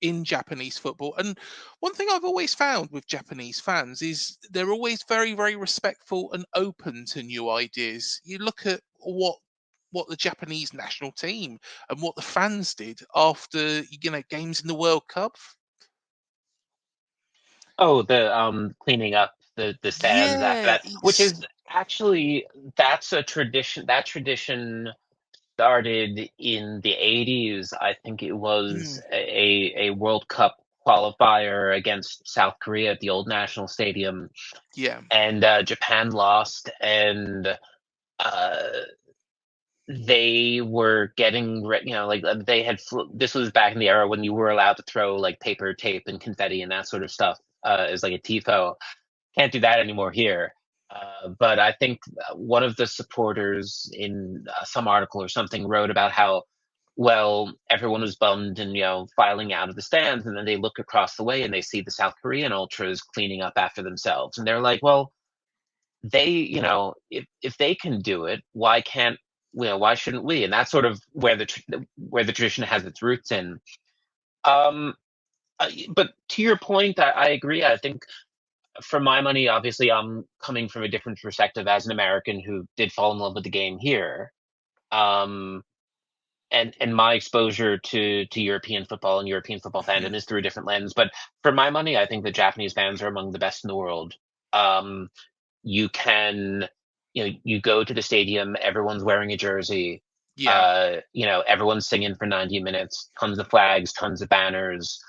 in Japanese football. And one thing I've always found with Japanese fans is they're always very, very respectful and open to new ideas. You look at what the Japanese national team and what the fans did after games in the World Cup. Oh, the cleaning up the stands after Yeah, that, which is actually, that's a tradition. That tradition started in the '80s. I think it was a World Cup qualifier against South Korea at the old National Stadium, yeah. and Japan lost, and they were getting, like they had. This was back in the era when you were allowed to throw like paper tape and confetti and that sort of stuff as like a tifo. Can't do that anymore here. But I think one of the supporters in some article or something wrote about how, well, everyone was bummed and, filing out of the stands. And then they look across the way and they see the South Korean ultras cleaning up after themselves. And they're like, well, they, if they can do it, why can't, why shouldn't we? And that's sort of where the tradition has its roots in. But to your point, I agree. I think for my money, obviously, I'm coming from a different perspective as an American who did fall in love with the game here. And my exposure to European football and European football fandom is through a different lens. But for my money, I think the Japanese fans are among the best in the world. You can, you go to the stadium, everyone's wearing a jersey. Yeah. Everyone's singing for 90 minutes, tons of flags, tons of banners.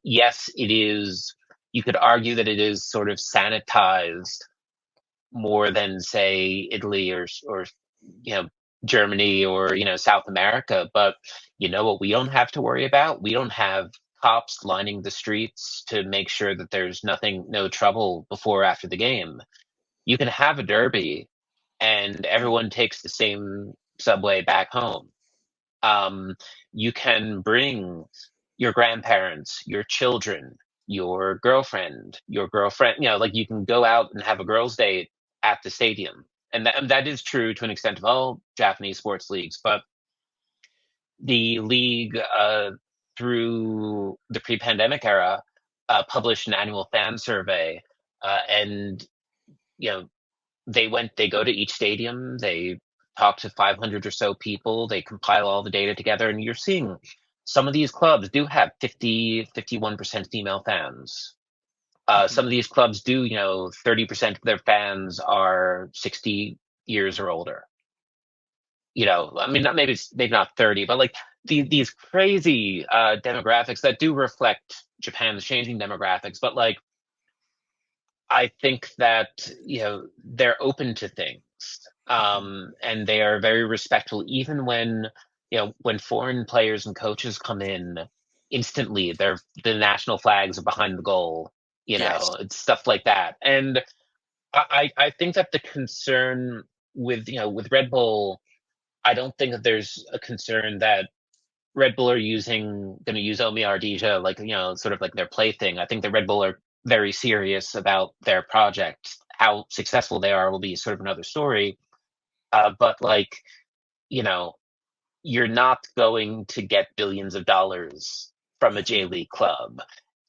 Yes, it is. You could argue that it is sort of sanitized more than, say, Italy or Germany or South America. But you know what we don't have to worry about? We don't have cops lining the streets to make sure that there's no trouble before or after the game. You can have a derby and everyone takes the same subway back home. You can bring your grandparents, your children, your girlfriend, like you can go out and have a girls' date at the stadium. And that is true to an extent of all Japanese sports leagues. But the league, through the pre-pandemic era, published an annual fan survey. And, they go to each stadium, they talk to 500 or so people, they compile all the data together, and you're seeing some of these clubs do have 51% female fans. Some of these clubs do, 30% of their fans are 60 years or older. I mean, maybe not 30, but like these crazy demographics that do reflect Japan's changing demographics. But like, I think that, they're open to things. And they are very respectful, even when, when foreign players and coaches come in, instantly the national flags are behind the goal. Yes. It's stuff like that. And I think that the concern with Red Bull, I don't think that there's a concern that Red Bull are going to use Omi Ardija like, sort of like their plaything. I think the Red Bull are very serious about their project. How successful they are will be sort of another story. But like, you're not going to get billions of dollars from a J League club.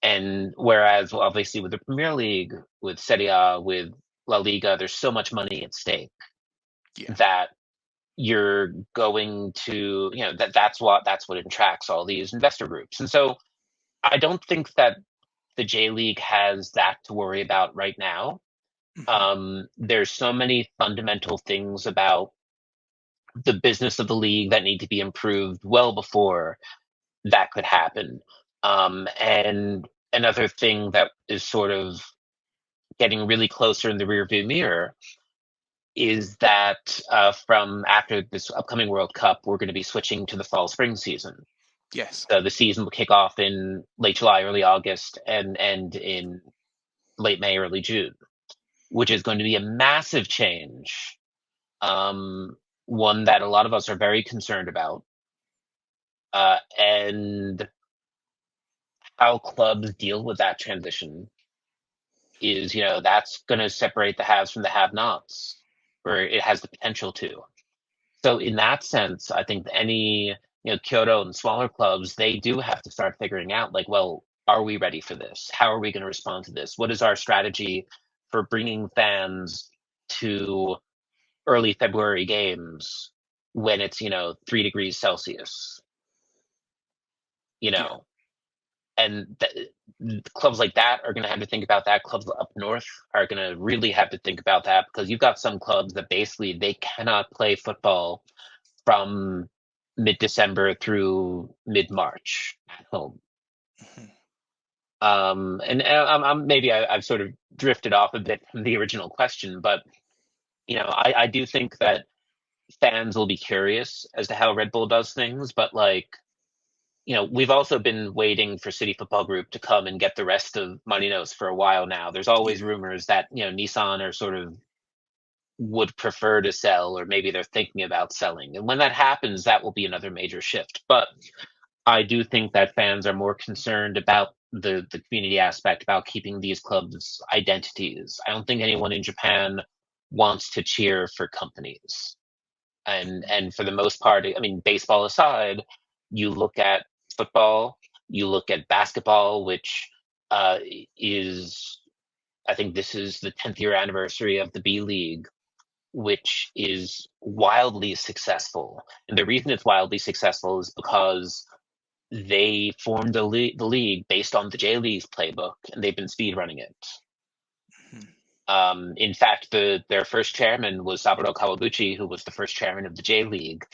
And whereas obviously with the Premier League, with Serie A, with La Liga, there's so much money at stake that you're going to, that's what attracts all these investor groups. And so I don't think that the J League has that to worry about right now. There's so many fundamental things about the business of the league that need to be improved well before that could happen. And another thing that is sort of getting really closer in the rearview mirror is that from after this upcoming World Cup, we're going to be switching to the fall-spring season. Yes. So the season will kick off in late July, early August, and end in late May, early June, which is going to be a massive change, one that a lot of us are very concerned about. And how clubs deal with that transition is, that's going to separate the haves from the have-nots, or it has the potential to. So in that sense, I think any, Kyoto and smaller clubs, they do have to start figuring out, like, well, are we ready for this? How are we going to respond to this? What is our strategy for bringing fans to early February games when it's, 3 degrees Celsius? And clubs like that are going to have to think about that. Clubs up north are going to really have to think about that, because you've got some clubs that basically they cannot play football from mid-December through mid-March at home. And I've sort of drifted off a bit from the original question, but I do think that fans will be curious as to how Red Bull does things, but like, we've also been waiting for City Football Group to come and get the rest of Money Notes for a while now. There's always rumors that, Nissan are sort of would prefer to sell, or maybe they're thinking about selling. And when that happens, that will be another major shift. But I do think that fans are more concerned about the community aspect, about keeping these clubs' identities. I don't think anyone in Japan wants to cheer for companies. And for the most part, I mean, baseball aside, you look at football, you look at basketball, which is, I think this is the 10th year anniversary of the B League, which is wildly successful. And the reason it's wildly successful is because they formed the league based on the J League's playbook, and they've been speed running it. In fact, their first chairman was Saburo Kawaguchi, who was the first chairman of the J League,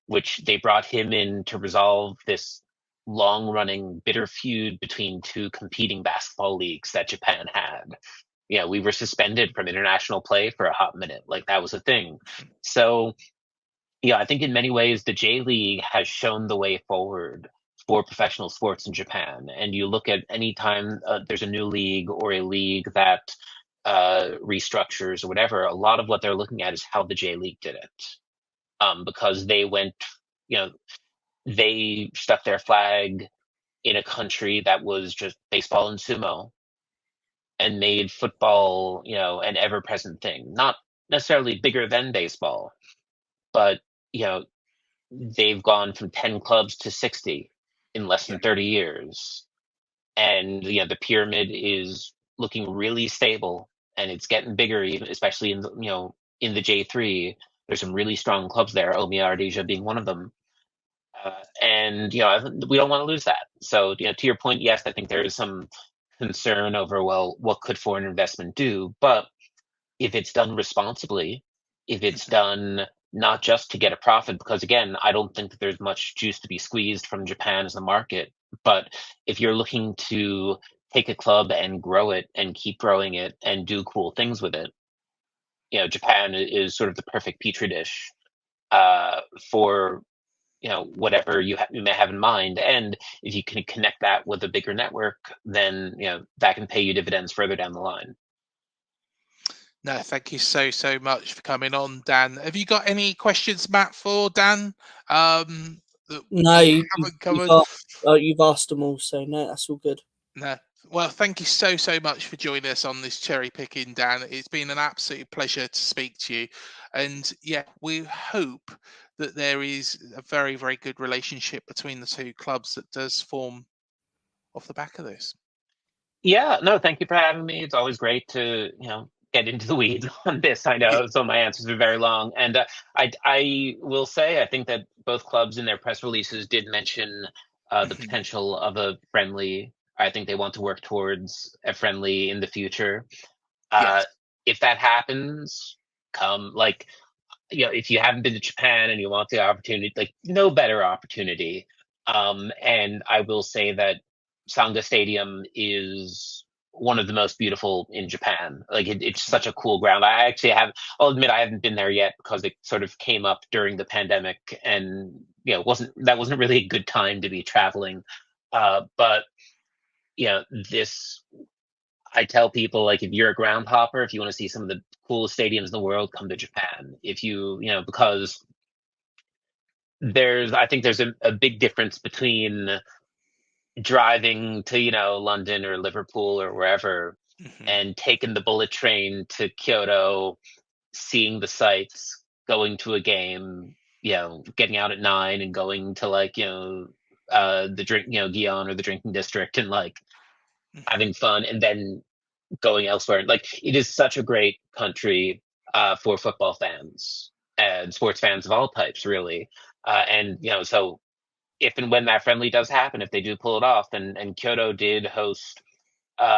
which they brought him in to resolve this long-running bitter feud between two competing basketball leagues that Japan had. We were suspended from international play for a hot minute. Like, that was a thing. So, I think in many ways the J League has shown the way forward for professional sports in Japan. And you look at any time there's a new league or a league that restructures or whatever, a lot of what they're looking at is how the J League did it. Because they went, they stuck their flag in a country that was just baseball and sumo, and made football, an ever-present thing. Not necessarily bigger than baseball, but, they've gone from 10 clubs to 60 in less than 30 years. And, the pyramid is looking really stable, and it's getting bigger, even especially in the, in the J3. There's some really strong clubs there, Omiya Ardija being one of them. And, we don't want to lose that. So, to your point, yes, I think there is some concern over, well, what could foreign investment do? But if it's done responsibly, if it's done not just to get a profit, because again, I don't think that there's much juice to be squeezed from Japan as a market, but if you're looking to take a club and grow it and keep growing it and do cool things with it, Japan is sort of the perfect petri dish for whatever you may have in mind. And if you can connect that with a bigger network, then that can pay you dividends further down the line. No, thank you so much for coming on, Dan. Have you got any questions, Matt, for Dan? No, you've asked them all, so no, that's all good. No. Well, thank you so much for joining us on this cherry picking, Dan. It's been an absolute pleasure to speak to you. And yeah, we hope that there is a very, very good relationship between the two clubs that does form off the back of this. Yeah, no, thank you for having me. It's always great to, get into the weeds on this. I know some of my answers are very long. And I will say, I think that both clubs in their press releases did mention the potential of a friendly. I think they want to work towards a friendly in the future. Yes. If that happens, if you haven't been to Japan and you want the opportunity, no better opportunity. And I will say that Sanga Stadium is one of the most beautiful in Japan. It's such a cool ground. I'll admit I haven't been there yet because it sort of came up during the pandemic, and wasn't really a good time to be traveling. But I tell people, if you're a ground hopper, if you want to see some of the coolest stadiums in the world, come to Japan. If because I think there's a big difference between driving to, London or Liverpool or wherever, and taking the bullet train to Kyoto, seeing the sights, going to a game, getting out at 9 and going to the drink, Gion or the drinking district, and having fun, and then going elsewhere. It is such a great country for football fans and sports fans of all types, really. And so if and when that friendly does happen, if they do pull it off, and Kyoto did host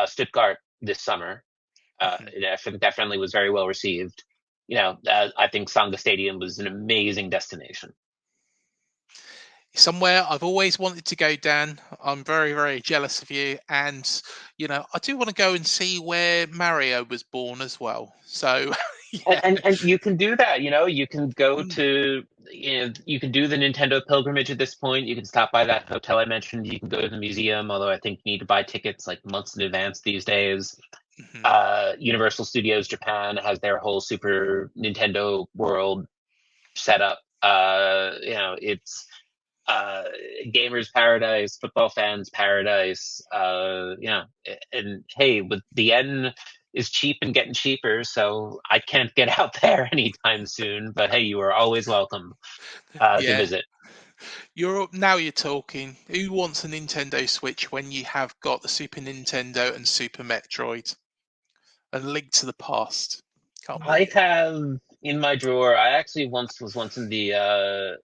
Stuttgart this summer, I think that friendly was very well received. I think Sanga Stadium was an amazing destination. Somewhere I've always wanted to go, Dan. I'm very, very jealous of you. And, I do want to go and see where Mario was born as well. So, Yeah. And you can do that, you can go Mm, to, you can do the Nintendo pilgrimage at this point. You can stop by that hotel I mentioned. You can go to the museum, although I think you need to buy tickets like months in advance these days. mhm. Universal Studios Japan has their whole Super Nintendo World set up. It's uh, gamers paradise, football fans paradise. And hey, with the yen is cheap and getting cheaper, so I can't get out there anytime soon. But hey, you are always welcome to Yeah. visit. You're talking. Who wants a Nintendo Switch when you have got the Super Nintendo and Super Metroid and Link to the Past? Can't I beat it. have in my drawer. I actually once in the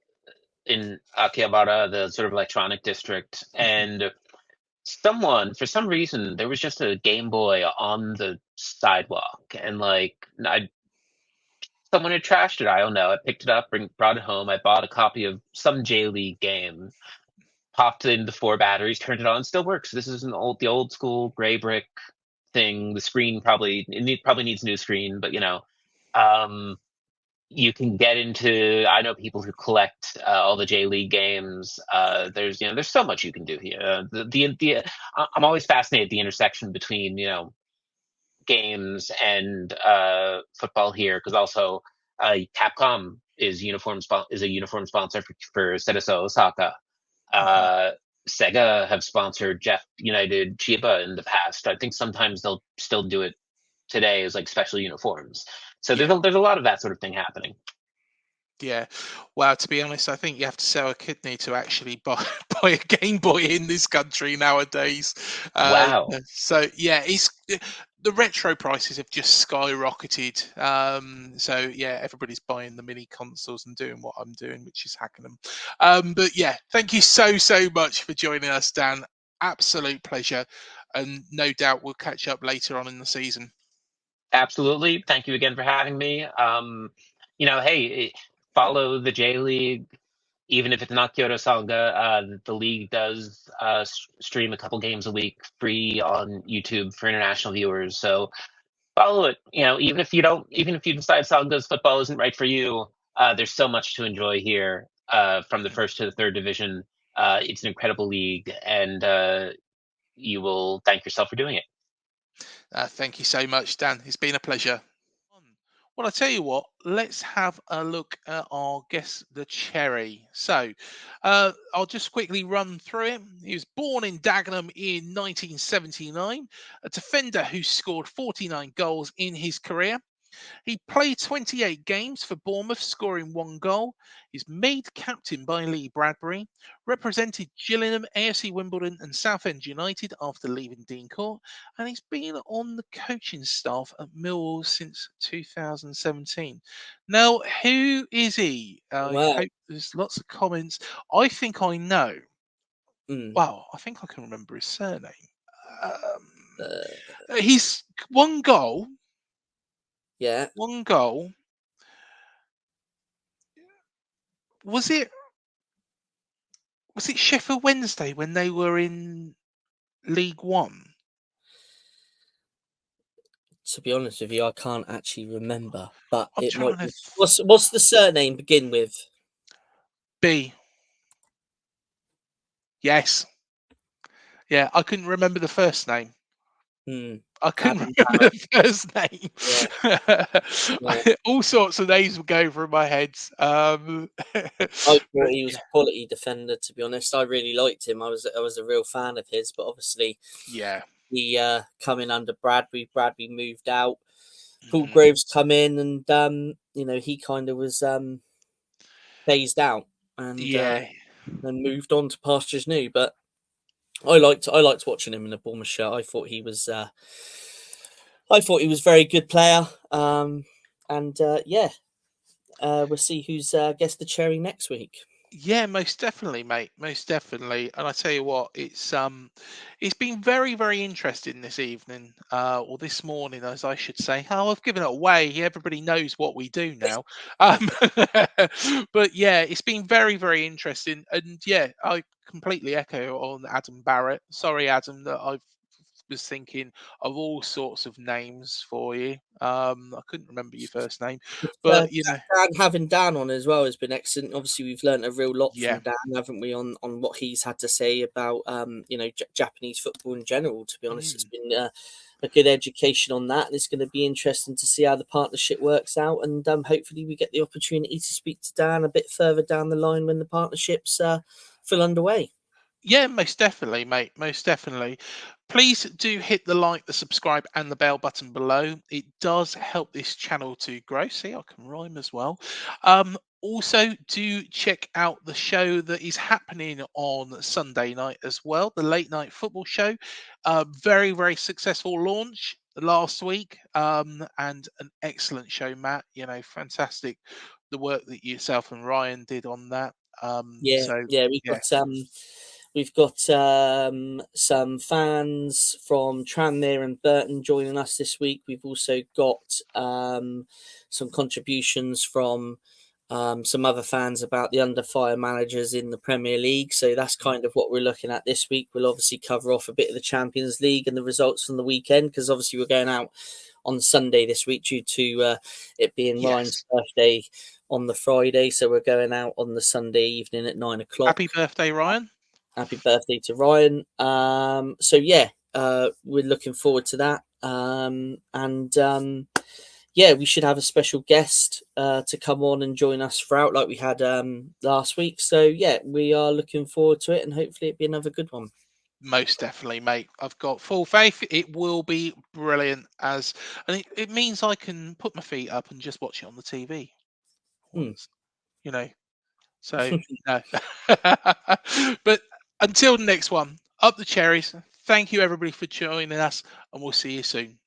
in Akihabara, the sort of electronic district, Mhm. and someone for some reason there was just a Game Boy on the sidewalk, and like I someone had trashed it. I don't know. I picked it up, brought it home. I bought a copy of some J League game, popped in the four batteries, turned it on, still works. This is the old school gray brick thing. The screen probably needs a new screen, but um, you can get into. I know people who collect all the J League games. There's so much you can do here. I'm always fascinated at the intersection between games and football here, because also Capcom is a uniform sponsor for Cerezo Osaka. Mhm. Uh, Sega have sponsored Jeff United Chiba in the past. I think sometimes they'll still do it today as like special uniforms. So Yeah. there's a lot of that sort of thing happening. Yeah. Well, to be honest, I think you have to sell a kidney to actually buy buy a Game Boy in this country nowadays. Wow. So yeah, the retro prices have just skyrocketed. So yeah, everybody's buying the mini consoles and doing what I'm doing, which is hacking them. But yeah, thank you so much for joining us, Dan. Absolute pleasure, and no doubt we'll catch up later on in the season. Absolutely. Thank you again for having me. Hey, follow the J League, even if it's not Kyoto Sanga. The league does stream a couple games a week free on YouTube for international viewers. So follow it. Even if you decide Sanga's football isn't right for you, there's so much to enjoy here. From the first to the third division, it's an incredible league, and you will thank yourself for doing it. Thank you so much, Dan. It's been a pleasure. Well, I tell you what, let's have a look at our guest, the Cherry. So, I'll just quickly run through him. He was born in Dagenham in 1979, a defender who scored 49 goals in his career. He played 28 games for Bournemouth, scoring one goal. He's made captain by Lee Bradbury, represented Gillingham, AFC Wimbledon, and Southend United after leaving Dean Court, and he's been on the coaching staff at Millwall since 2017. Now, who is he? I Well, hope there's lots of comments. I think I know. mm, Well, I think I can remember his surname. uh, He's one goal, yeah. one goal. Was it Sheffield Wednesday when they were in League One? To be honest with you, I can't actually remember, but I'm it trying might to be. What's the surname begin with? B. Yes. Yeah, I couldn't remember the first name. Hmm. I couldn't Adam remember Barrett. the first Yeah, name. yeah. All sorts of names would go through my head. I thought But he was yeah, a quality defender. To be honest, I really liked him. I was a real fan of his, but obviously yeah. he coming under Bradbury. Bradbury moved out. Paul Mhm. Groves come in, and he kind of was phased out and Yeah. moved on to pastures new. But I liked watching him in the Bournemouth shirt. I thought he was a very good player. And yeah, we'll see who's gets the cherry next week. Yeah, most definitely, mate. Most definitely. And I tell you what, it's been very interesting this evening, or this morning, as I should say. Oh, I've given it away. Everybody knows what we do now. Um, but yeah, it's been very interesting. And yeah, I completely echo on Adam Barrett. Sorry, Adam, that I've was thinking of all sorts of names for you. I couldn't remember your first name, but Dan, having Dan on as well has been excellent. Obviously, we've learned a real lot Yeah. from Dan, haven't we, on what he's had to say about Japanese football in general. To be honest, it's been a good education on that, and it's going to be interesting to see how the partnership works out. And hopefully, we get the opportunity to speak to Dan a bit further down the line when the partnership's full underway. Yeah, most definitely, mate. Most definitely. Please do hit the like, the subscribe, and the bell button below. It does help this channel to grow. See, I can rhyme as well. Also, do check out the show that is happening on Sunday night as well, the late night football show. Very, very successful launch last week, and an excellent show, Matt. Fantastic the work that yourself and Ryan did on that. We've got some fans from Tranmere and Burton joining us this week. We've also got some contributions from some other fans about the under fire managers in the Premier League. So that's kind of what we're looking at this week. We'll obviously cover off a bit of the Champions League and the results from the weekend, because obviously we're going out on Sunday this week due to it being Ryan's birthday on the Friday. So we're going out on the Sunday evening at 9 o'clock. Happy birthday, Ryan. Happy birthday to Ryan. We're looking forward to that. We should have a special guest to come on and join us throughout like we had last week. So, yeah, we are looking forward to it, and hopefully it'll be another good one. Most definitely, mate. I've got full faith. It will be brilliant, and it means I can put my feet up and just watch it on the TV. So, no. But until the next one, up the cherries. Thank you, everybody, for joining us, and we'll see you soon.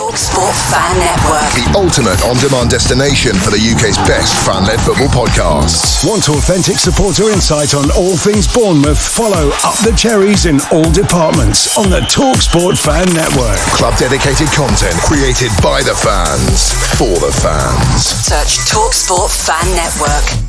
Talksport Fan Network. The ultimate on-demand destination for the UK's best fan-led football podcasts. Want authentic supporter insight on all things Bournemouth? Follow Up the Cherries in all departments on the Talksport Fan Network. Club-dedicated content created by the fans, for the fans. Search Talksport Fan Network.